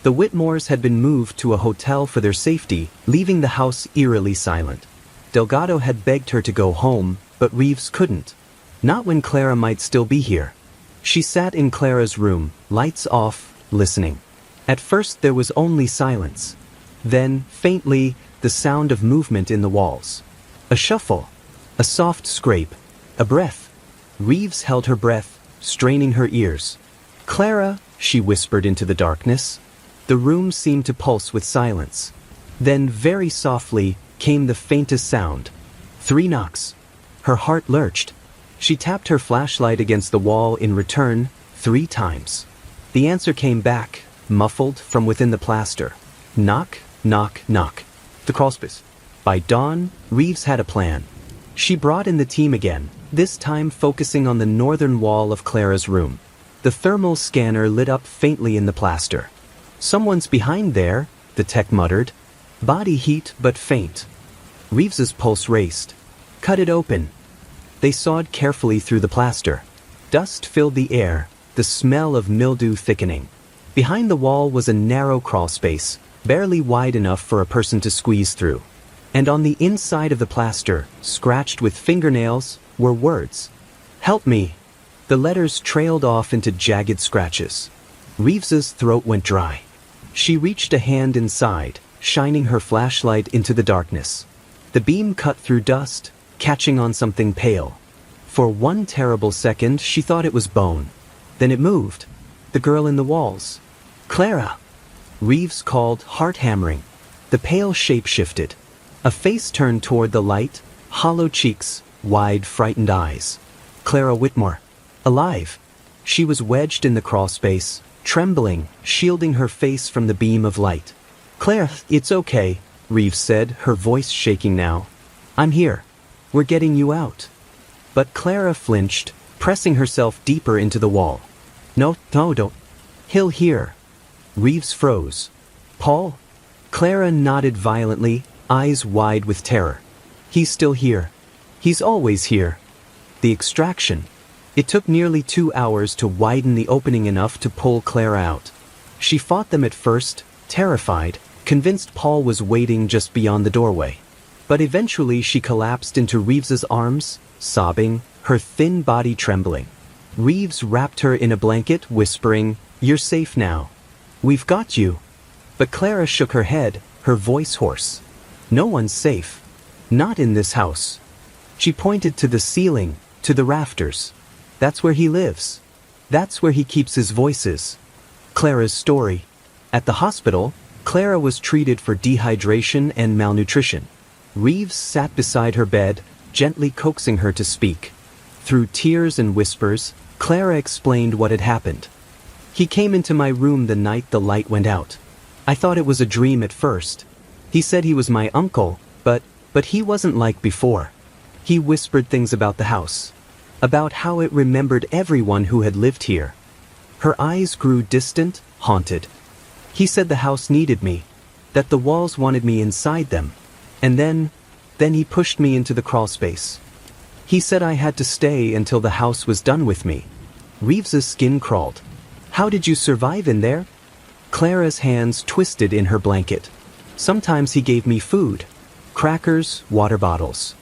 The Whitmores had been moved to a hotel for their safety, leaving the house eerily silent. Delgado had begged her to go home, but Reeves couldn't. Not when Clara might still be here. She sat in Clara's room, lights off, listening. At first there was only silence. Then, faintly, the sound of movement in the walls. A shuffle. A soft scrape. A breath. Reeves held her breath, straining her ears. "Clara," she whispered into the darkness. The room seemed to pulse with silence. Then, very softly, came the faintest sound. 3 knocks. Her heart lurched. She tapped her flashlight against the wall in return, 3 times. The answer came back, muffled from within the plaster. Knock, knock, knock. The crawlspace. By dawn, Reeves had a plan. She brought in the team again, this time focusing on the northern wall of Clara's room. The thermal scanner lit up faintly in the plaster. "Someone's behind there," the tech muttered. Body heat but faint. Reeves's pulse raced. "Cut it open." They sawed carefully through the plaster. Dust filled the air, the smell of mildew thickening. Behind the wall was a narrow crawl space, barely wide enough for a person to squeeze through. And on the inside of the plaster, scratched with fingernails, were words. "Help me." The letters trailed off into jagged scratches. Reeves's throat went dry. She reached a hand inside, shining her flashlight into the darkness. The beam cut through dust, catching on something pale. For one terrible second, she thought it was bone. Then it moved. The girl in the walls. Clara! Reeves called, heart hammering. The pale shape shifted. A face turned toward the light, hollow cheeks, wide, frightened eyes. Clara Whitmore. Alive. She was wedged in the crawlspace, trembling, shielding her face from the beam of light. Clara, it's okay, Reeves said, her voice shaking now. I'm here. We're getting you out. But Clara flinched, pressing herself deeper into the wall. No, don't. He'll hear. Reeves froze. Paul? Clara nodded violently, eyes wide with terror. He's still here. He's always here. The extraction. It took nearly 2 hours to widen the opening enough to pull Clara out. She fought them at first, terrified, convinced Paul was waiting just beyond the doorway. But eventually she collapsed into Reeves's arms, sobbing, her thin body trembling. Reeves wrapped her in a blanket, whispering, "You're safe now. We've got you." But Clara shook her head, her voice hoarse. "No one's safe. Not in this house." She pointed to the ceiling, to the rafters. "That's where he lives. That's where he keeps his voices." Clara's story. At the hospital, Clara was treated for dehydration and malnutrition. Reeves sat beside her bed, gently coaxing her to speak. Through tears and whispers, Clara explained what had happened. "He came into my room the night the light went out. I thought it was a dream at first. He said he was my uncle, but he wasn't like before. He whispered things about the house, about how it remembered everyone who had lived here." Her eyes grew distant, haunted. "He said the house needed me, that the walls wanted me inside them. And then he pushed me into the crawlspace. He said I had to stay until the house was done with me." Reeves's skin crawled. "How did you survive in there?" Clara's hands twisted in her blanket. "Sometimes he gave me food. Crackers, water bottles.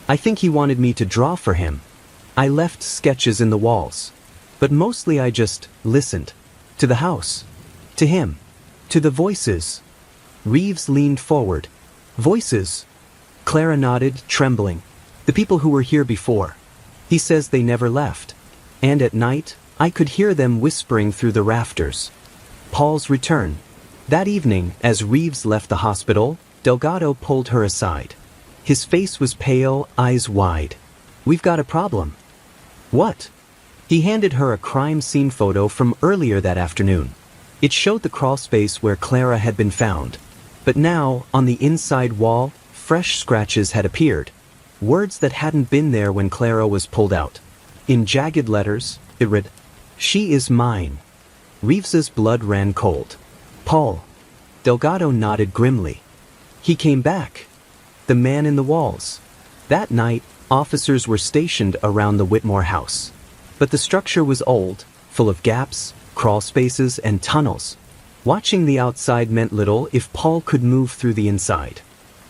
I think he wanted me to draw for him. I left sketches in the walls. But mostly I just listened. To the house. To him. To the voices." Reeves leaned forward. "Voices?" Clara nodded, trembling. "The people who were here before. He says they never left. And at night, I could hear them whispering through the rafters." Paul's return. That evening, as Reeves left the hospital, Delgado pulled her aside. His face was pale, eyes wide. "We've got a problem." "What?" He handed her a crime scene photo from earlier that afternoon. It showed the crawlspace where Clara had been found. But now, on the inside wall, fresh scratches had appeared. Words that hadn't been there when Clara was pulled out. In jagged letters, it read, "She is mine." Reeves's blood ran cold. "Paul." Delgado nodded grimly. "He came back. The man in the walls." That night, officers were stationed around the Whitmore house. But the structure was old, full of gaps, crawl spaces, and tunnels. Watching the outside meant little if Paul could move through the inside.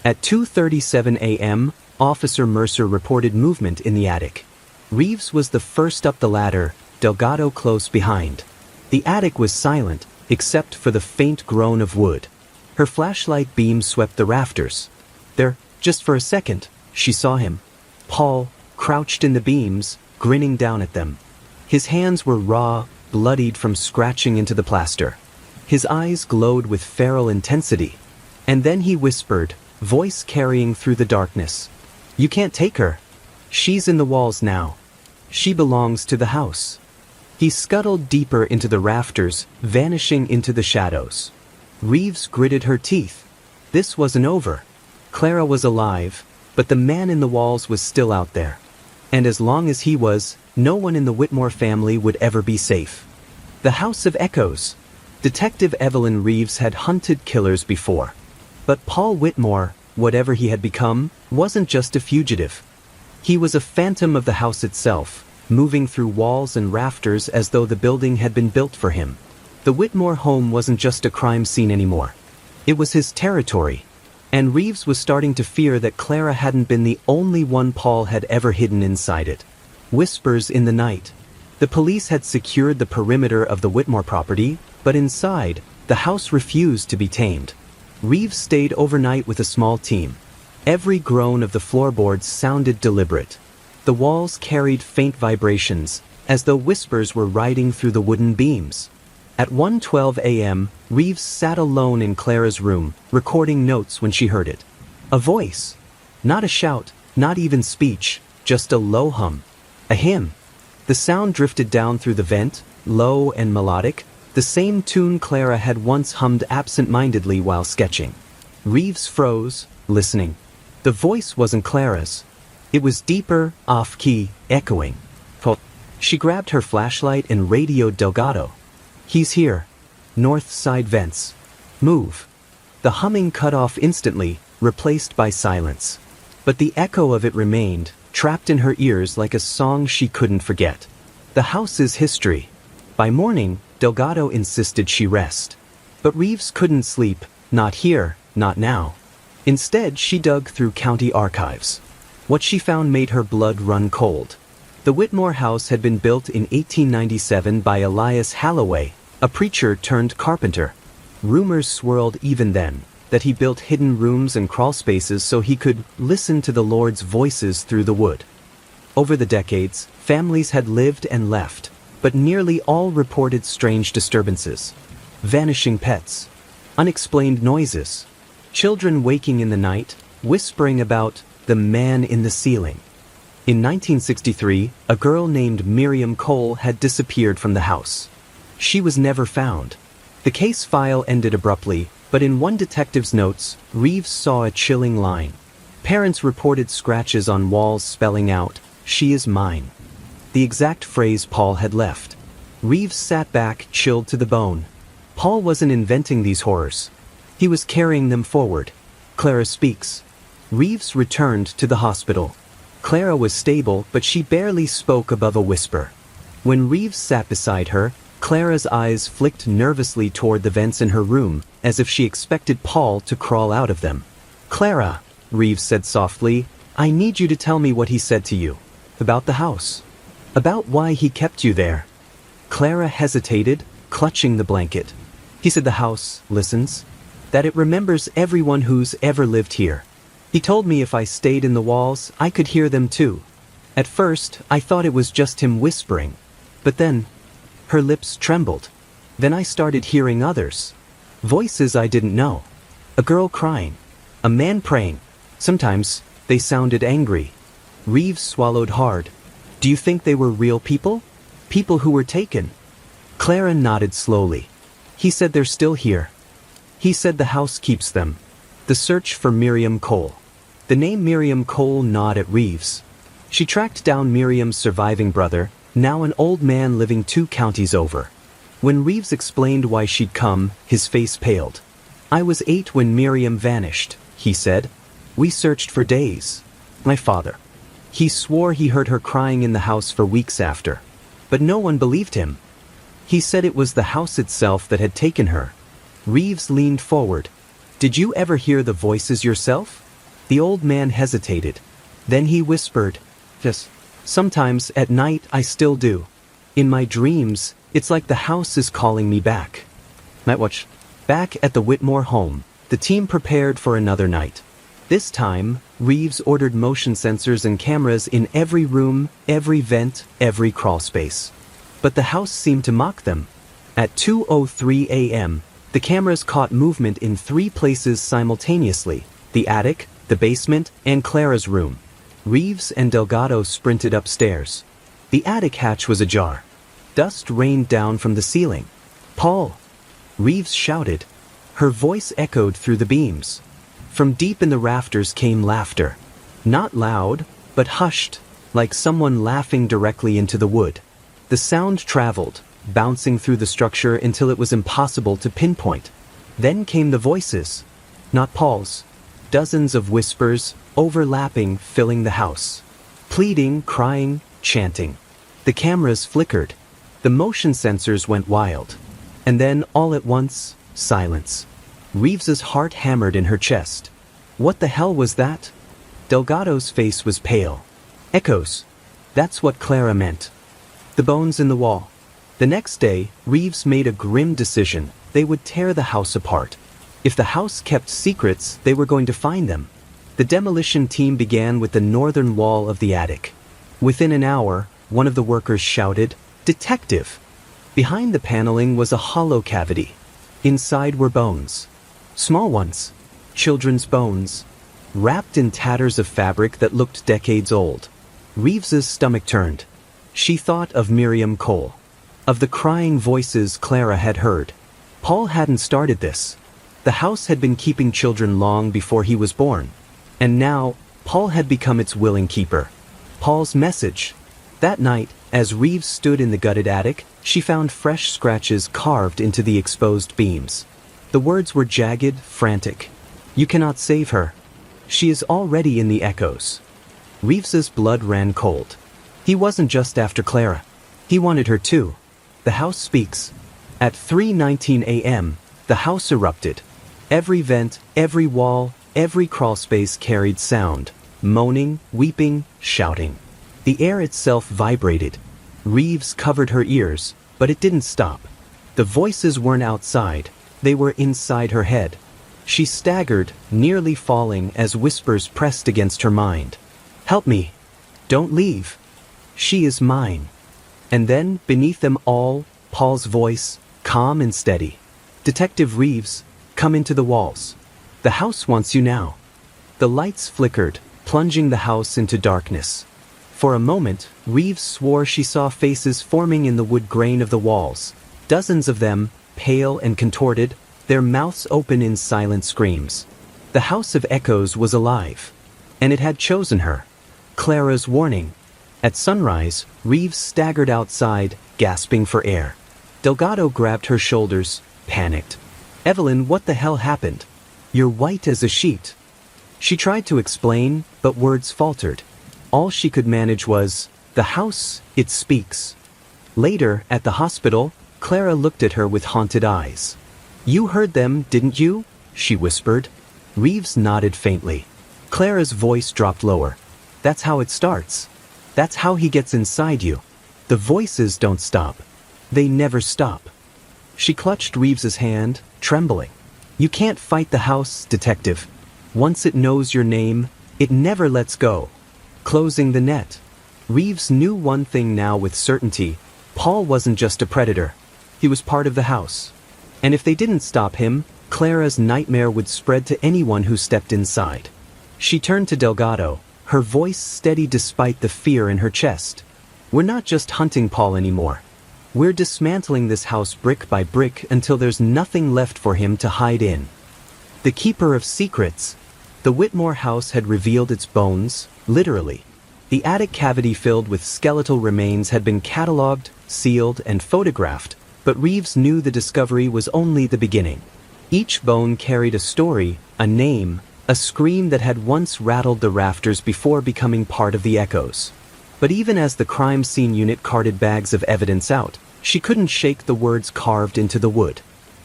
At 2:37 a.m., Officer Mercer reported movement in the attic. Reeves was the first up the ladder, Delgado close behind. The attic was silent, except for the faint groan of wood. Her flashlight beam swept the rafters. There, just for a second, she saw him. Paul, crouched in the beams, grinning down at them. His hands were raw, bloodied from scratching into the plaster. His eyes glowed with feral intensity. And then he whispered, voice carrying through the darkness. "You can't take her. She's in the walls now. She belongs to the house." He scuttled deeper into the rafters, vanishing into the shadows. Reeves gritted her teeth. This wasn't over. Clara was alive, but the man in the walls was still out there. And as long as he was, no one in the Whitmore family would ever be safe. The House of Echoes. Detective Evelyn Reeves had hunted killers before. But Paul Whitmore, whatever he had become, wasn't just a fugitive. He was a phantom of the house itself, moving through walls and rafters as though the building had been built for him. The Whitmore home wasn't just a crime scene anymore. It was his territory. And Reeves was starting to fear that Clara hadn't been the only one Paul had ever hidden inside it. Whispers in the night. The police had secured the perimeter of the Whitmore property, but inside, the house refused to be tamed. Reeves stayed overnight with a small team. Every groan of the floorboards sounded deliberate. The walls carried faint vibrations, as though whispers were riding through the wooden beams. At 1:12 a.m., Reeves sat alone in Clara's room, recording notes when she heard it. A voice. Not a shout, not even speech, just a low hum. A hymn. The sound drifted down through the vent, low and melodic, the same tune Clara had once hummed absent-mindedly while sketching. Reeves froze, listening. The voice wasn't Clara's. It was deeper, off-key, echoing. She grabbed her flashlight and radioed Delgado. "He's here. North side vents. Move." The humming cut off instantly, replaced by silence. But the echo of it remained, trapped in her ears like a song she couldn't forget. The house's history. By morning, Delgado insisted she rest. But Reeves couldn't sleep, not here, not now. Instead, she dug through county archives. What she found made her blood run cold. The Whitmore house had been built in 1897 by Elias Halloway, a preacher turned carpenter. Rumors swirled even then, that he built hidden rooms and crawl spaces so he could listen to the Lord's voices through the wood. Over the decades, families had lived and left, but nearly all reported strange disturbances. Vanishing pets, unexplained noises, children waking in the night, whispering about the man in the ceiling. In 1963, a girl named Miriam Cole had disappeared from the house. She was never found. The case file ended abruptly, but in one detective's notes, Reeves saw a chilling line. Parents reported scratches on walls spelling out, "She is mine." The exact phrase Paul had left. Reeves sat back, chilled to the bone. Paul wasn't inventing these horrors. He was carrying them forward. Clara speaks. Reeves returned to the hospital. Clara was stable, but she barely spoke above a whisper. When Reeves sat beside her, Clara's eyes flicked nervously toward the vents in her room, as if she expected Paul to crawl out of them. "Clara," Reeves said softly, "I need you to tell me what he said to you. About the house. About why he kept you there." Clara hesitated, clutching the blanket. "He said the house listens. That it remembers everyone who's ever lived here. He told me if I stayed in the walls, I could hear them too. At first, I thought it was just him whispering. But then..." Her lips trembled. "Then I started hearing others. Voices I didn't know. A girl crying. A man praying. Sometimes, they sounded angry." Reeves swallowed hard. "Do you think they were real people? People who were taken?" Clara nodded slowly. "He said they're still here. He said the house keeps them. The search for Miriam Cole." The name Miriam Cole gnawed at Reeves. She tracked down Miriam's surviving brother, now an old man living 2 counties over. When Reeves explained why she'd come, his face paled. "I was 8 when Miriam vanished," he said. "We searched for days. My father. He swore he heard her crying in the house for weeks after. But no one believed him. He said it was the house itself that had taken her." Reeves leaned forward. "Did you ever hear the voices yourself?" The old man hesitated. Then he whispered, "Yes. Sometimes, at night, I still do. In my dreams, it's like the house is calling me back." Night watch. Back at the Whitmore home, the team prepared for another night. This time, Reeves ordered motion sensors and cameras in every room, every vent, every crawl space. But the house seemed to mock them. At 2:03 a.m., the cameras caught movement in 3 places simultaneously: the attic, the basement, and Clara's room. Reeves and Delgado sprinted upstairs. The attic hatch was ajar. Dust rained down from the ceiling. "Paul!" Reeves shouted. Her voice echoed through the beams. From deep in the rafters came laughter. Not loud, but hushed, like someone laughing directly into the wood. The sound traveled, bouncing through the structure until it was impossible to pinpoint. Then came the voices. Not Paul's. Dozens of whispers, overlapping, filling the house. Pleading, crying, chanting. The cameras flickered. The motion sensors went wild. And then, all at once, silence. Reeves's heart hammered in her chest. What the hell was that? Delgado's face was pale. Echoes. That's what Clara meant. The bones in the wall. The next day, Reeves made a grim decision. They would tear the house apart. If the house kept secrets, they were going to find them. The demolition team began with the northern wall of the attic. Within an hour, one of the workers shouted, "Detective!" Behind the paneling was a hollow cavity. Inside were bones. Small ones. Children's bones. Wrapped in tatters of fabric that looked decades old. Reeves's stomach turned. She thought of Miriam Cole. Of the crying voices Clara had heard. Paul hadn't started this. The house had been keeping children long before he was born. And now, Paul had become its willing keeper. Paul's message. That night, as Reeves stood in the gutted attic, she found fresh scratches carved into the exposed beams. The words were jagged, frantic. "You cannot save her. She is already in the echoes." Reeves's blood ran cold. He wasn't just after Clara. He wanted her too. The house speaks. At 3:19 a.m., the house erupted. Every vent, every wall, every crawlspace carried sound. Moaning, weeping, shouting. The air itself vibrated. Reeves covered her ears, but it didn't stop. The voices weren't outside. They were inside her head. She staggered, nearly falling as whispers pressed against her mind. "Help me. Don't leave. She is mine." And then, beneath them all, Paul's voice, calm and steady. "Detective Reeves, come into the walls. The house wants you now." The lights flickered, plunging the house into darkness. For a moment, Reeves swore she saw faces forming in the wood grain of the walls. Dozens of them, pale and contorted, their mouths open in silent screams. The House of Echoes was alive. And it had chosen her. Clara's warning. At sunrise, Reeves staggered outside, gasping for air. Delgado grabbed her shoulders, panicked. "Evelyn, what the hell happened? You're white as a sheet." She tried to explain, but words faltered. All she could manage was, "The house, it speaks." Later, at the hospital, Clara looked at her with haunted eyes. "You heard them, didn't you?" she whispered. Reeves nodded faintly. Clara's voice dropped lower. "That's how it starts. That's how he gets inside you. The voices don't stop. They never stop." She clutched Reeves's hand, trembling. "You can't fight the house, detective. Once it knows your name, it never lets go." Closing the net. Reeves knew one thing now with certainty. Paul wasn't just a predator. He was part of the house. And if they didn't stop him, Clara's nightmare would spread to anyone who stepped inside. She turned to Delgado, her voice steady despite the fear in her chest. "We're not just hunting Paul anymore. We're dismantling this house brick by brick until there's nothing left for him to hide in." The keeper of secrets. The Whitmore house had revealed its bones, literally. The attic cavity filled with skeletal remains had been catalogued, sealed, and photographed, but Reeves knew the discovery was only the beginning. Each bone carried a story, a name, a scream that had once rattled the rafters before becoming part of the echoes. But even as the crime scene unit carted bags of evidence out, she couldn't shake the words carved into the wood.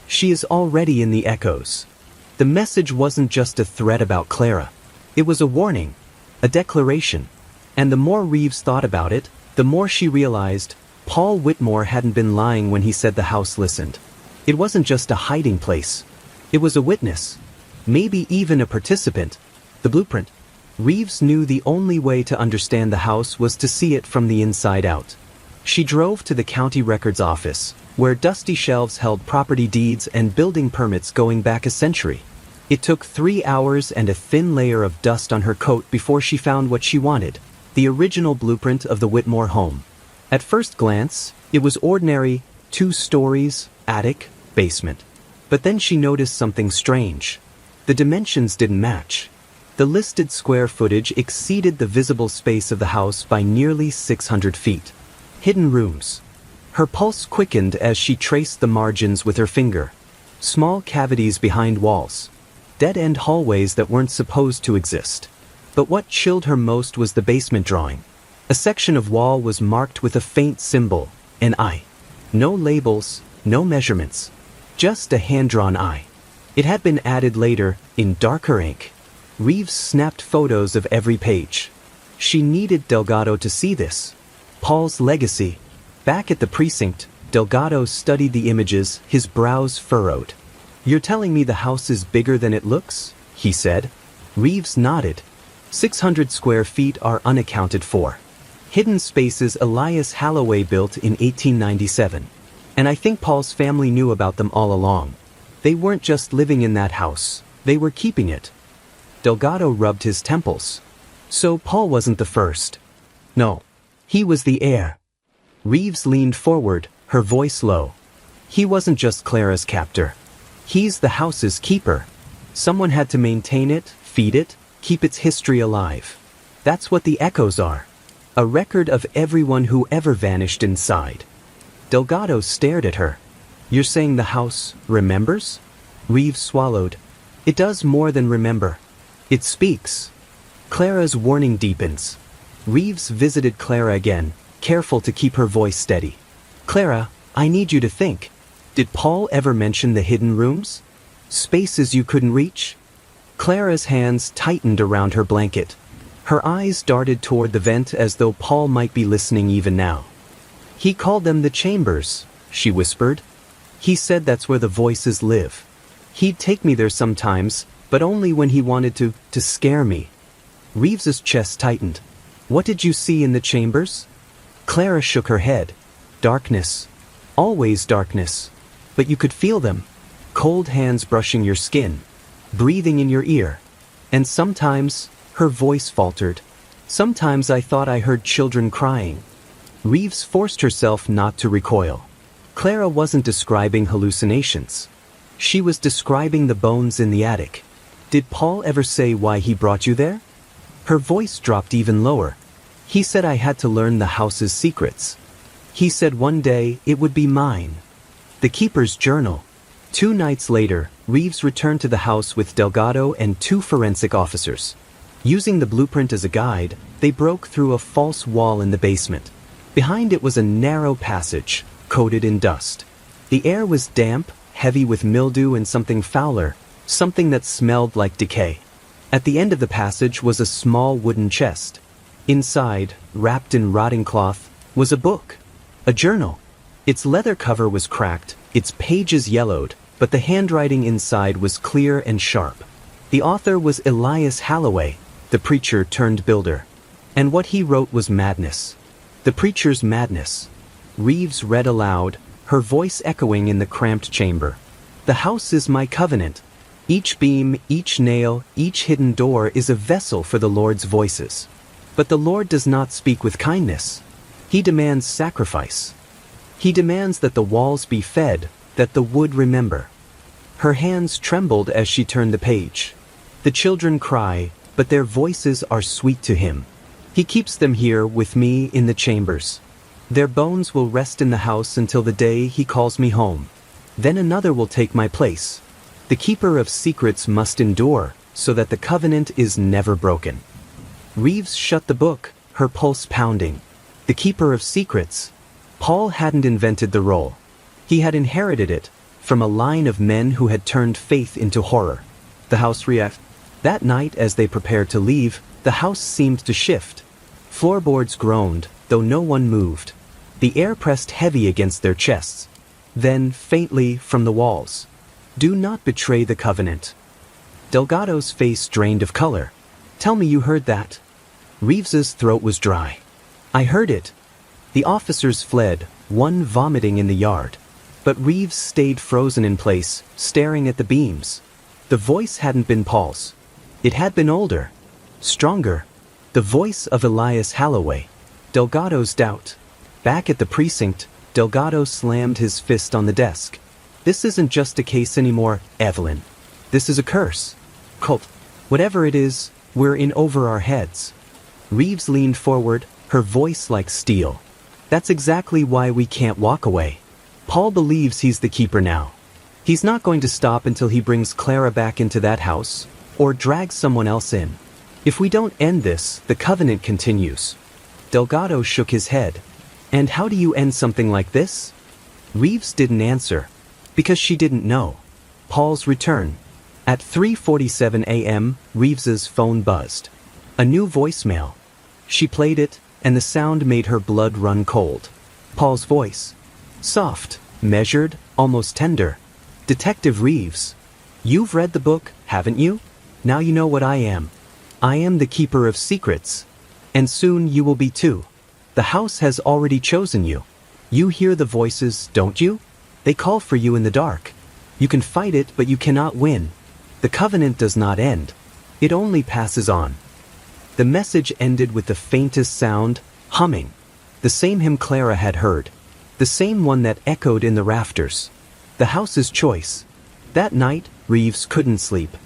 "She is already in the echoes." The message wasn't just a threat about Clara. It was a warning, a declaration. And the more Reeves thought about it, the more she realized Paul Whitmore hadn't been lying when he said the house listened. It wasn't just a hiding place. It was a witness. Maybe even a participant. The blueprint. Reeves knew the only way to understand the house was to see it from the inside out. She drove to the county records office, where dusty shelves held property deeds and building permits going back a century. It took 3 hours and a thin layer of dust on her coat before she found what she wanted, the original blueprint of the Whitmore home. At first glance, it was ordinary, 2 stories, attic, basement. But then she noticed something strange. The dimensions didn't match. The listed square footage exceeded the visible space of the house by nearly 600 feet. Hidden rooms. Her pulse quickened as she traced the margins with her finger. Small cavities behind walls. Dead-end hallways that weren't supposed to exist. But what chilled her most was the basement drawing. A section of wall was marked with a faint symbol, an eye. No labels, no measurements. Just a hand-drawn eye. It had been added later, in darker ink. Reeves snapped photos of every page. She needed Delgado to see this. Paul's legacy. Back at the precinct, Delgado studied the images, his brows furrowed. "You're telling me the house is bigger than it looks?" he said. Reeves nodded. 600 square feet are unaccounted for. Hidden spaces Elias Holloway built in 1897. And I think Paul's family knew about them all along. They weren't just living in that house, they were keeping it. Delgado rubbed his temples. So Paul wasn't the first. No. He was the heir. Reeves leaned forward, her voice low. He wasn't just Clara's captor. He's the house's keeper. Someone had to maintain it, feed it, keep its history alive. That's what the echoes are. A record of everyone who ever vanished inside. Delgado stared at her. "You're saying the house remembers?" Reeves swallowed. "It does more than remember. It speaks." Clara's warning deepens. Reeves visited Clara again, careful to keep her voice steady. "Clara, I need you to think. Did Paul ever mention the hidden rooms? Spaces you couldn't reach?" Clara's hands tightened around her blanket. Her eyes darted toward the vent as though Paul might be listening even now. "He called them the chambers," she whispered. "He said that's where the voices live. He'd take me there sometimes, but only when he wanted to scare me." Reeves's chest tightened. "What did you see in the chambers?" Clara shook her head. "Darkness. Always darkness. But you could feel them. Cold hands brushing your skin. Breathing in your ear. And sometimes," her voice faltered, "sometimes I thought I heard children crying." Reeves forced herself not to recoil. Clara wasn't describing hallucinations. She was describing the bones in the attic. "Did Paul ever say why he brought you there?" Her voice dropped even lower. "He said I had to learn the house's secrets. He said one day it would be mine." The keeper's journal. 2 nights later, Reeves returned to the house with Delgado and 2 forensic officers. Using the blueprint as a guide, they broke through a false wall in the basement. Behind it was a narrow passage, coated in dust. The air was damp, heavy with mildew and something fouler, something that smelled like decay. At the end of the passage was a small wooden chest. Inside, wrapped in rotting cloth, was a book. A journal. Its leather cover was cracked, its pages yellowed, but the handwriting inside was clear and sharp. The author was Elias Holloway, the preacher turned builder. And what he wrote was madness. The preacher's madness. Reeves read aloud, her voice echoing in the cramped chamber. "The house is my covenant. Each beam, each nail, each hidden door is a vessel for the Lord's voices. But the Lord does not speak with kindness. He demands sacrifice. He demands that the walls be fed, that the wood remember." Her hands trembled as she turned the page. "The children cry, but their voices are sweet to him. He keeps them here with me in the chambers. Their bones will rest in the house until the day he calls me home. Then another will take my place. The keeper of secrets must endure, so that the covenant is never broken." Reeves shut the book, her pulse pounding. The keeper of secrets. Paul hadn't invented the role. He had inherited it, from a line of men who had turned faith into horror. The house reacted. That night, as they prepared to leave, the house seemed to shift. Floorboards groaned, though no one moved. The air pressed heavy against their chests. Then, faintly, from the walls. "Do not betray the covenant." Delgado's face drained of color. "Tell me you heard that." Reeves's throat was dry. "I heard it." The officers fled, one vomiting in the yard. But Reeves stayed frozen in place, staring at the beams. The voice hadn't been Paul's. It had been older. Stronger. The voice of Elias Holloway. Delgado's doubt. Back at the precinct, Delgado slammed his fist on the desk. "This isn't just a case anymore, Evelyn. This is a curse. Cult. Whatever it is, we're in over our heads." Reeves leaned forward, her voice like steel. "That's exactly why we can't walk away. Paul believes he's the keeper now. He's not going to stop until he brings Clara back into that house, or drags someone else in. If we don't end this, the covenant continues." Delgado shook his head. "And how do you end something like this?" Reeves didn't answer. Because she didn't know. Paul's return. At 3:47 a.m., Reeves's phone buzzed. A new voicemail. She played it, and the sound made her blood run cold. Paul's voice. Soft, measured, almost tender. Detective Reeves. You've read the book, haven't you? Now you know what I am. I am the keeper of secrets. And soon you will be too. The house has already chosen you. You hear the voices, don't you? They call for you in the dark. You can fight it, but you cannot win. The covenant does not end. It only passes on. The message ended with the faintest sound, humming. The same hymn Clara had heard. The same one that echoed in the rafters. The house's choice. That night, Reeves couldn't sleep.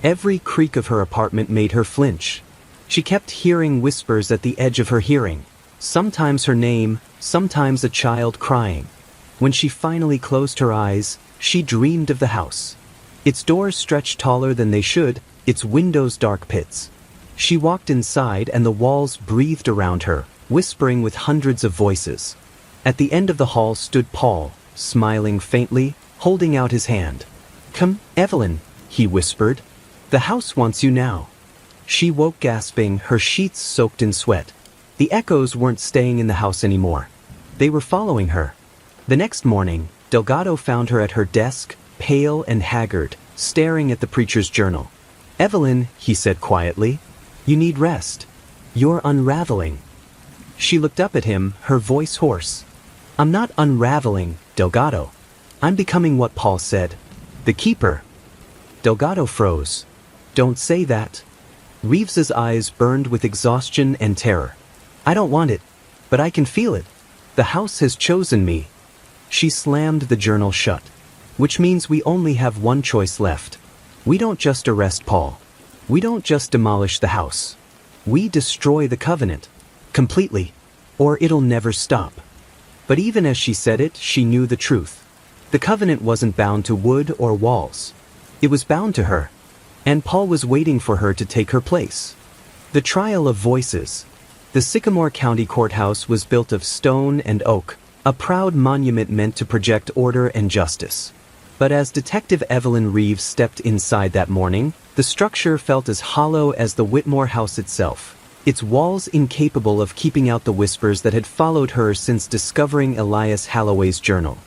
Every creak of her apartment made her flinch. She kept hearing whispers at the edge of her hearing. Sometimes her name, sometimes a child crying. When she finally closed her eyes, she dreamed of the house. Its doors stretched taller than they should, its windows dark pits. She walked inside and the walls breathed around her, whispering with hundreds of voices. At the end of the hall stood Paul, smiling faintly, holding out his hand. "Come, Evelyn," he whispered. "The house wants you now." She woke gasping, her sheets soaked in sweat. The echoes weren't staying in the house anymore. They were following her. The next morning, Delgado found her at her desk, pale and haggard, staring at the preacher's journal. "Evelyn," he said quietly, "you need rest. You're unraveling." She looked up at him, her voice hoarse. "I'm not unraveling, Delgado. I'm becoming what Paul said. The keeper." Delgado froze. "Don't say that." Reeves's eyes burned with exhaustion and terror. "I don't want it, but I can feel it. The house has chosen me." She slammed the journal shut. "Which means we only have one choice left. We don't just arrest Paul. We don't just demolish the house. We destroy the covenant. Completely. Or it'll never stop." But even as she said it, she knew the truth. The covenant wasn't bound to wood or walls. It was bound to her. And Paul was waiting for her to take her place. The trial of voices. The Sycamore County Courthouse was built of stone and oak, a proud monument meant to project order and justice. But as Detective Evelyn Reeves stepped inside that morning, the structure felt as hollow as the Whitmore house itself, its walls incapable of keeping out the whispers that had followed her since discovering Elias Holloway's journal.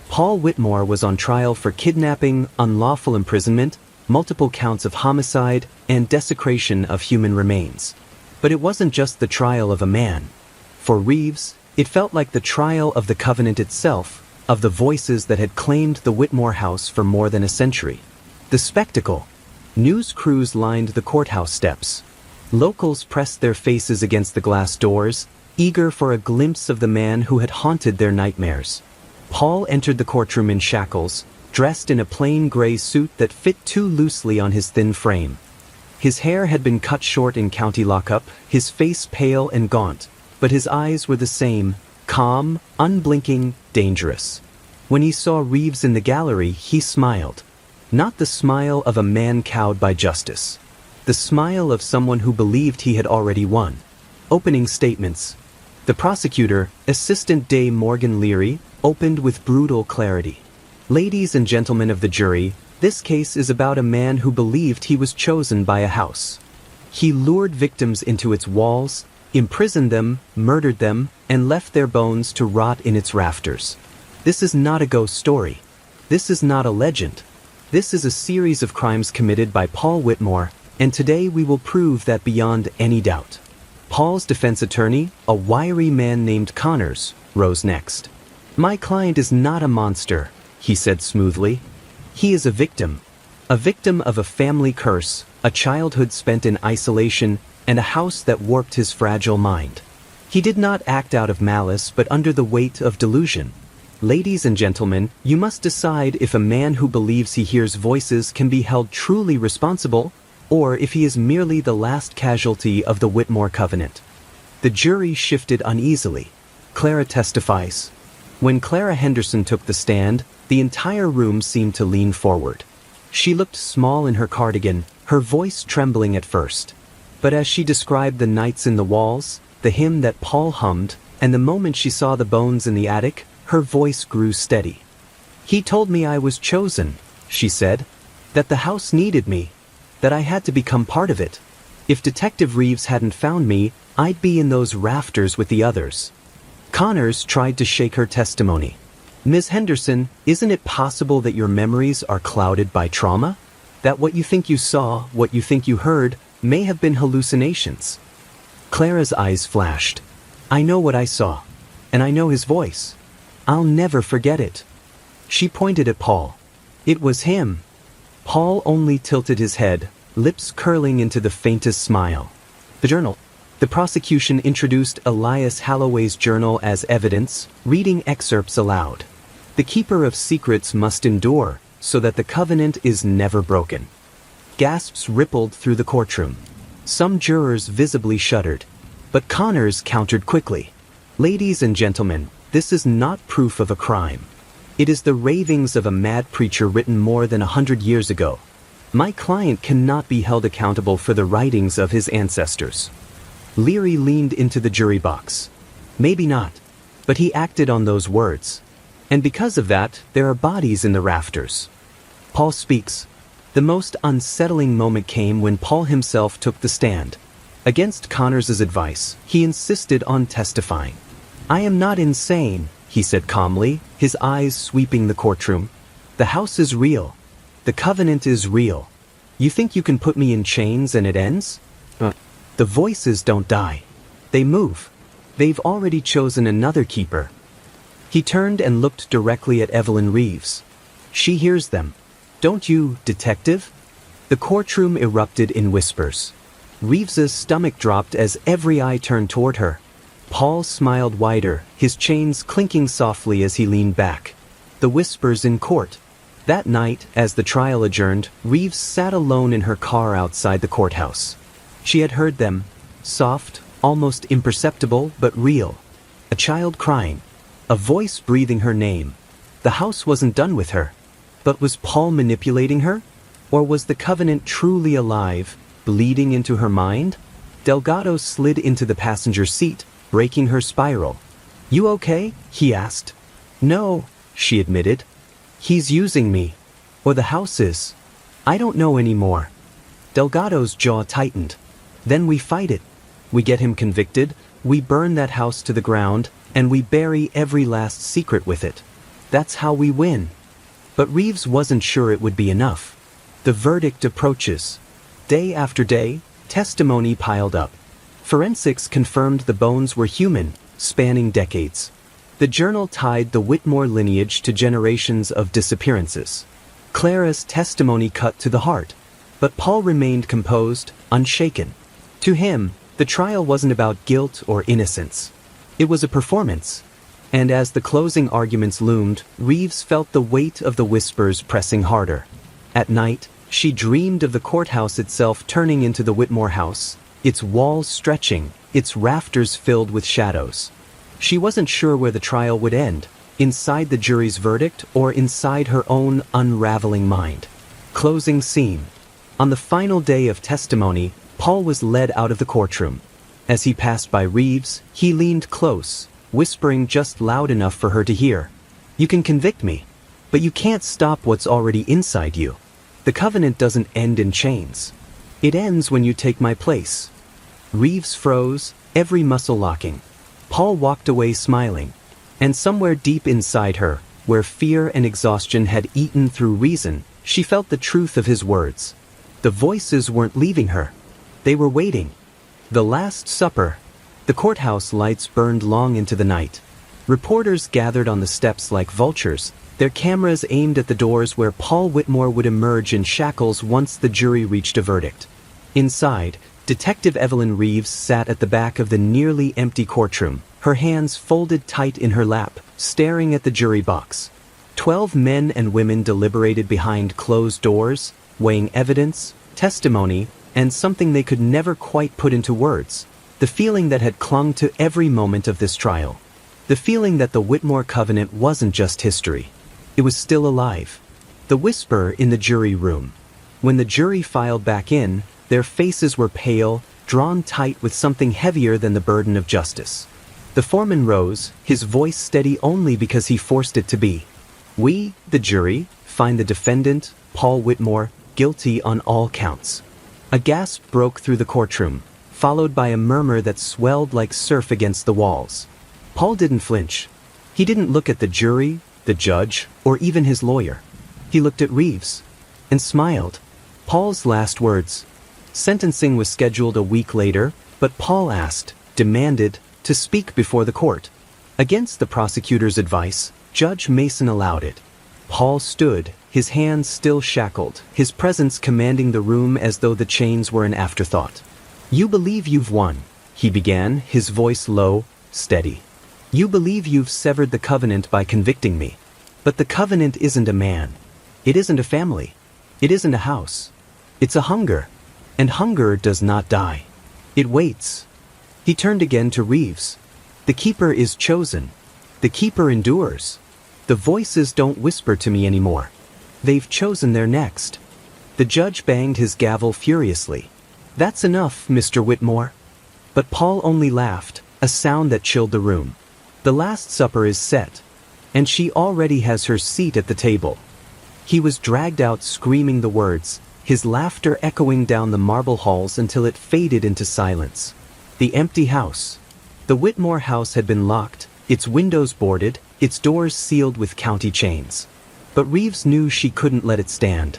Paul Whitmore was on trial for kidnapping, unlawful imprisonment, multiple counts of homicide, and desecration of human remains. But it wasn't just the trial of a man. For Reeves, it felt like the trial of the covenant itself, of the voices that had claimed the Whitmore house for more than a century. The spectacle. News crews lined the courthouse steps. Locals pressed their faces against the glass doors, eager for a glimpse of the man who had haunted their nightmares. Paul entered the courtroom in shackles, dressed in a plain gray suit that fit too loosely on his thin frame. His hair had been cut short in county lockup, his face pale and gaunt, but his eyes were the same, calm, unblinking, dangerous. When he saw Reeves in the gallery, he smiled. Not the smile of a man cowed by justice. The smile of someone who believed he had already won. Opening statements. The prosecutor, Assistant Day Morgan Leary, opened with brutal clarity. "Ladies and gentlemen of the jury, this case is about a man who believed he was chosen by a house. He lured victims into its walls, imprisoned them, murdered them, and left their bones to rot in its rafters. This is not a ghost story. This is not a legend. This is a series of crimes committed by Paul Whitmore, and today we will prove that beyond any doubt." Paul's defense attorney, a wiry man named Connors, rose next. "My client is not a monster," he said smoothly. "He is a victim of a family curse, a childhood spent in isolation, and a house that warped his fragile mind. He did not act out of malice but under the weight of delusion. Ladies and gentlemen, you must decide if a man who believes he hears voices can be held truly responsible, or if he is merely the last casualty of the Whitmore covenant." The jury shifted uneasily. Clara testifies. When Clara Henderson took the stand, the entire room seemed to lean forward. She looked small in her cardigan, her voice trembling at first. But as she described the nights in the walls, the hymn that Paul hummed, and the moment she saw the bones in the attic, her voice grew steady. "He told me I was chosen," she said, "that the house needed me, that I had to become part of it. If Detective Reeves hadn't found me, I'd be in those rafters with the others." Connors tried to shake her testimony. Ms. Henderson, isn't it possible that your memories are clouded by trauma? That what you think you saw, what you think you heard, may have been hallucinations? Clara's eyes flashed. I know what I saw. And I know his voice. I'll never forget it. She pointed at Paul. It was him. Paul only tilted his head, lips curling into the faintest smile. The journal. The prosecution introduced Elias Holloway's journal as evidence, reading excerpts aloud. The keeper of secrets must endure, so that the covenant is never broken. Gasps rippled through the courtroom. Some jurors visibly shuddered. But Connors countered quickly. Ladies and gentlemen, this is not proof of a crime. It is the ravings of a mad preacher written more than 100 years ago. My client cannot be held accountable for the writings of his ancestors. Leary leaned into the jury box. Maybe not, but he acted on those words. And because of that, there are bodies in the rafters. Paul speaks. The most unsettling moment came when Paul himself took the stand. Against Connors' advice, he insisted on testifying. I am not insane, he said calmly, his eyes sweeping the courtroom. The house is real. The covenant is real. You think you can put me in chains and it ends? The voices don't die. They move. They've already chosen another keeper. He turned and looked directly at Evelyn Reeves. She hears them. Don't you, detective? The courtroom erupted in whispers. Reeves's stomach dropped as every eye turned toward her. Paul smiled wider, his chains clinking softly as he leaned back. The whispers in court. That night, as the trial adjourned, Reeves sat alone in her car outside the courthouse. She had heard them, soft, almost imperceptible, but real. A child crying. A voice breathing her name. The house wasn't done with her. But was Paul manipulating her? Or was the covenant truly alive, bleeding into her mind? Delgado slid into the passenger seat, breaking her spiral. You okay? He asked. No, she admitted. He's using me. Or the house is. I don't know anymore. Delgado's jaw tightened. Then we fight it. We get him convicted, we burn that house to the ground, and we bury every last secret with it. That's how we win. But Reeves wasn't sure it would be enough. The verdict approaches. Day after day, testimony piled up. Forensics confirmed the bones were human, spanning decades. The journal tied the Whitmore lineage to generations of disappearances. Clara's testimony cut to the heart. But Paul remained composed, unshaken. To him, the trial wasn't about guilt or innocence. It was a performance. And as the closing arguments loomed, Reeves felt the weight of the whispers pressing harder. At night, she dreamed of the courthouse itself turning into the Whitmore house, its walls stretching, its rafters filled with shadows. She wasn't sure where the trial would end, inside the jury's verdict or inside her own unraveling mind. Closing scene. On the final day of testimony, Paul was led out of the courtroom. As he passed by Reeves, he leaned close, whispering just loud enough for her to hear. You can convict me, but you can't stop what's already inside you. The covenant doesn't end in chains. It ends when you take my place. Reeves froze, every muscle locking. Paul walked away smiling. And somewhere deep inside her, where fear and exhaustion had eaten through reason, she felt the truth of his words. The voices weren't leaving her. They were waiting. The Last Supper. The courthouse lights burned long into the night. Reporters gathered on the steps like vultures, their cameras aimed at the doors where Paul Whitmore would emerge in shackles once the jury reached a verdict. Inside, Detective Evelyn Reeves sat at the back of the nearly empty courtroom, her hands folded tight in her lap, staring at the jury box. 12 men and women deliberated behind closed doors, weighing evidence, testimony, and something they could never quite put into words. The feeling that had clung to every moment of this trial. The feeling that the Whitmore covenant wasn't just history. It was still alive. The whisper in the jury room. When the jury filed back in, their faces were pale, drawn tight with something heavier than the burden of justice. The foreman rose, his voice steady only because he forced it to be. We, the jury, find the defendant, Paul Whitmore, guilty on all counts. A gasp broke through the courtroom, followed by a murmur that swelled like surf against the walls. Paul didn't flinch. He didn't look at the jury, the judge, or even his lawyer. He looked at Reeves and smiled. Paul's last words. Sentencing was scheduled a week later, but Paul asked, demanded, to speak before the court. Against the prosecutor's advice, Judge Mason allowed it. Paul stood, his hands still shackled, his presence commanding the room as though the chains were an afterthought. "You believe you've won," he began, his voice low, steady. "You believe you've severed the covenant by convicting me. But the covenant isn't a man. It isn't a family. It isn't a house. It's a hunger. And hunger does not die. It waits." He turned again to Reeves. "The keeper is chosen. The keeper endures. The voices don't whisper to me anymore. They've chosen their next." The judge banged his gavel furiously. "That's enough, Mr. Whitmore." But Paul only laughed, a sound that chilled the room. "The Last Supper is set. And she already has her seat at the table." He was dragged out screaming the words, his laughter echoing down the marble halls until it faded into silence. The empty house. The Whitmore house had been locked, its windows boarded, its doors sealed with county chains. But Reeves knew she couldn't let it stand.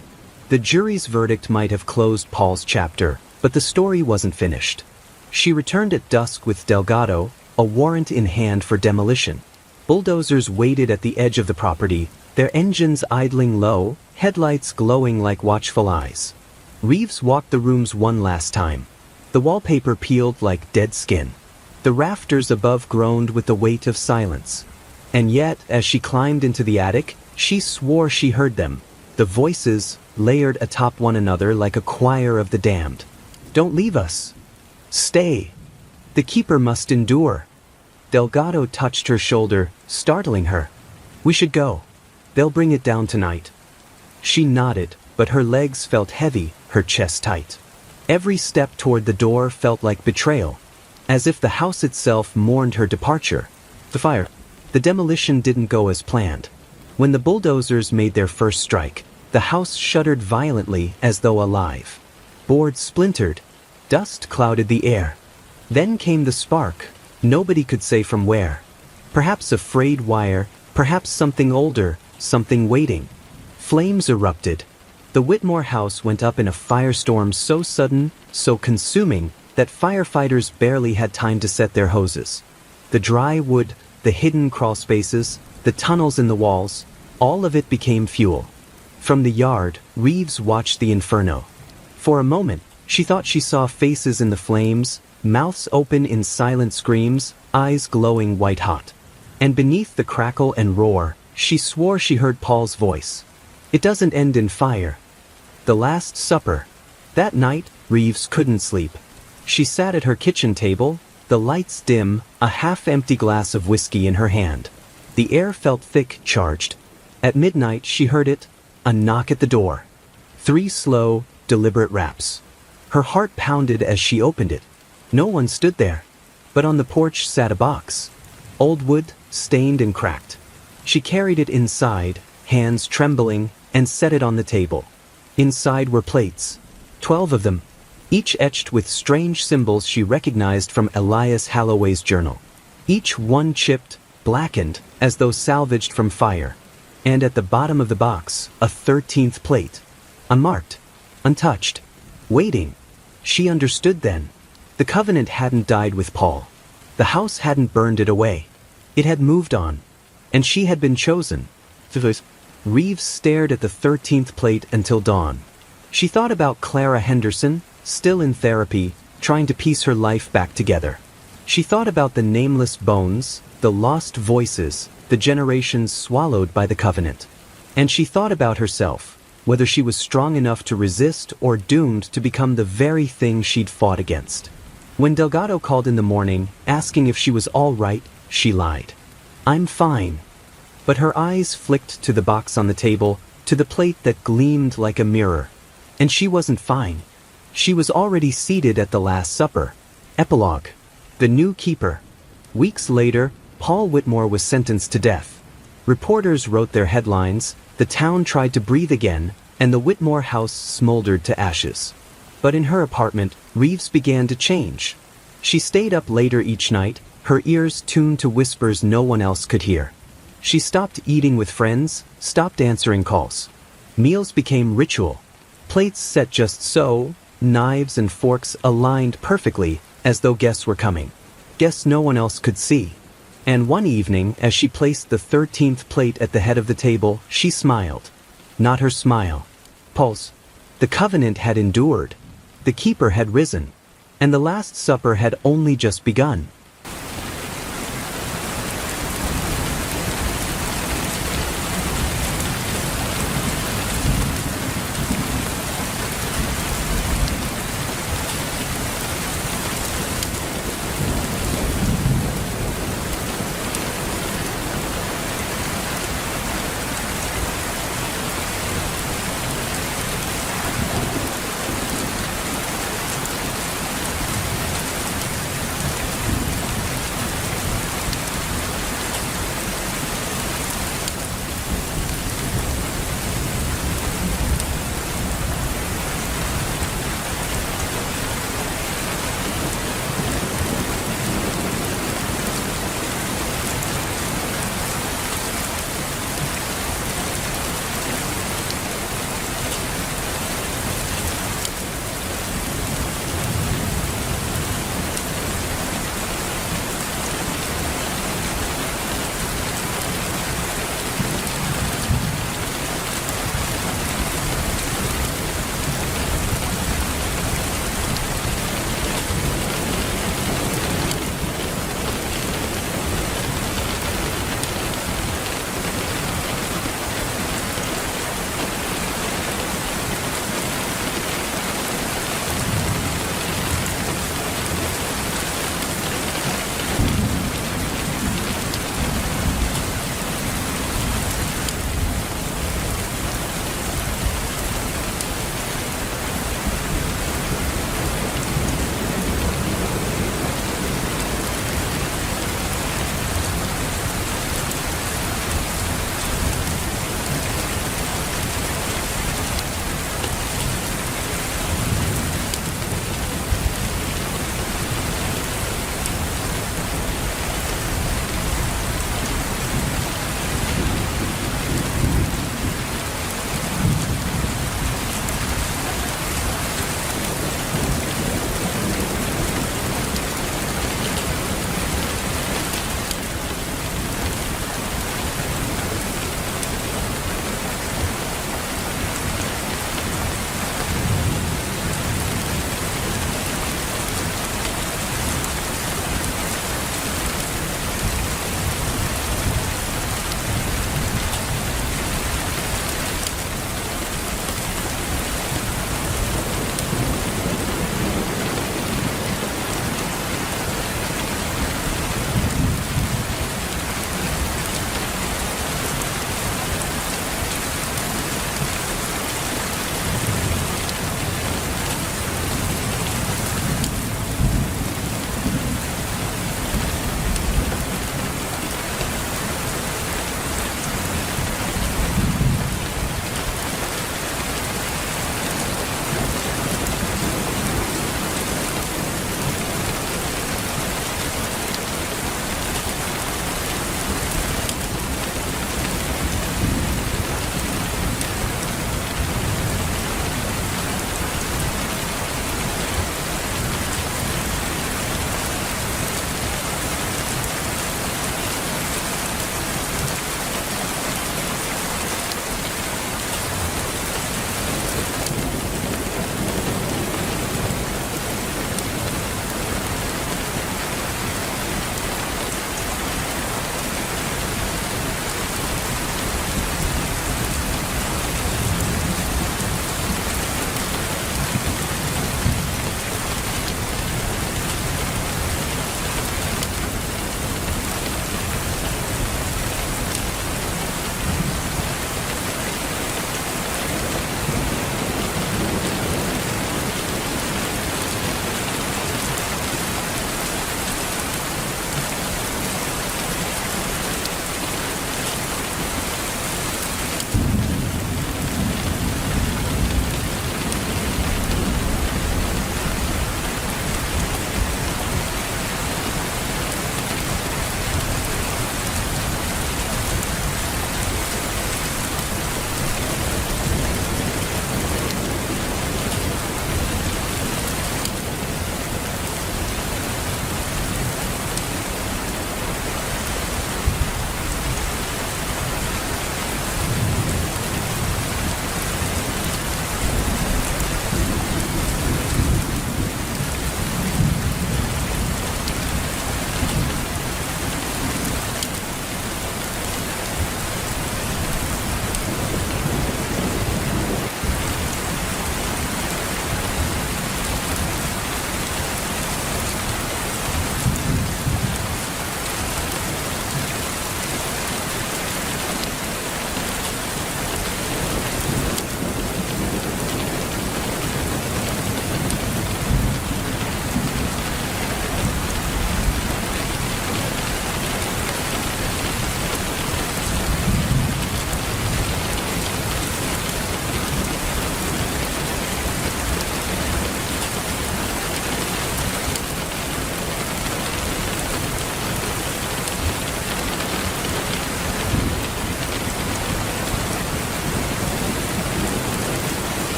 The jury's verdict might have closed Paul's chapter, but the story wasn't finished. She returned at dusk with Delgado, a warrant in hand for demolition. Bulldozers waited at the edge of the property, their engines idling low, headlights glowing like watchful eyes. Reeves walked the rooms one last time. The wallpaper peeled like dead skin. The rafters above groaned with the weight of silence. And yet, as she climbed into the attic, she swore she heard them. The voices, layered atop one another like a choir of the damned. "Don't leave us. Stay. The keeper must endure." Delgado touched her shoulder, startling her. "We should go. They'll bring it down tonight." She nodded, but her legs felt heavy, her chest tight. Every step toward the door felt like betrayal, as if the house itself mourned her departure. The fire. The demolition didn't go as planned. When the bulldozers made their first strike, the house shuddered violently as though alive. Boards splintered. Dust clouded the air. Then came the spark. Nobody could say from where. Perhaps a frayed wire, perhaps something older, something waiting. Flames erupted. The Whitmore house went up in a firestorm so sudden, so consuming, that firefighters barely had time to set their hoses. The dry wood, the hidden crawl spaces, the tunnels in the walls, all of it became fuel. From the yard, Reeves watched the inferno. For a moment, she thought she saw faces in the flames, mouths open in silent screams, eyes glowing white-hot. And beneath the crackle and roar, she swore she heard Paul's voice. "It doesn't end in fire." The Last Supper. That night, Reeves couldn't sleep. She sat at her kitchen table, the lights dim, a half-empty glass of whiskey in her hand. The air felt thick, charged. At midnight, she heard it, a knock at the door. 3 slow, deliberate raps. Her heart pounded as she opened it. No one stood there. But on the porch sat a box. Old wood, stained and cracked. She carried it inside, hands trembling, and set it on the table. Inside were plates. 12 of them, each etched with strange symbols she recognized from Elias Holloway's journal. Each one chipped, blackened, as though salvaged from fire. And at the bottom of the box, a 13th plate. Unmarked. Untouched. Waiting. She understood then. The covenant hadn't died with Paul. The house hadn't burned it away. It had moved on. And she had been chosen. Reeves stared at the 13th plate until dawn. She thought about Clara Henderson, still in therapy, trying to piece her life back together. She thought about the nameless bones, the lost voices, the generations swallowed by the covenant. And she thought about herself, whether she was strong enough to resist or doomed to become the very thing she'd fought against. When Delgado called in the morning, asking if she was all right, she lied. "I'm fine." But her eyes flicked to the box on the table, to the plate that gleamed like a mirror. And she wasn't fine. She was already seated at the Last Supper. Epilogue. The new keeper. Weeks later, Paul Whitmore was sentenced to death. Reporters wrote their headlines, the town tried to breathe again, and the Whitmore house smoldered to ashes. But in her apartment, Reeves began to change. She stayed up later each night, her ears tuned to whispers no one else could hear. She stopped eating with friends, stopped answering calls. Meals became ritual. Plates set just so, knives and forks aligned perfectly, as though guests were coming. Guests no one else could see. And one evening, as she placed the 13th plate at the head of the table, she smiled. Not her smile. Pulse. The covenant had endured. The keeper had risen. And the Last Supper had only just begun.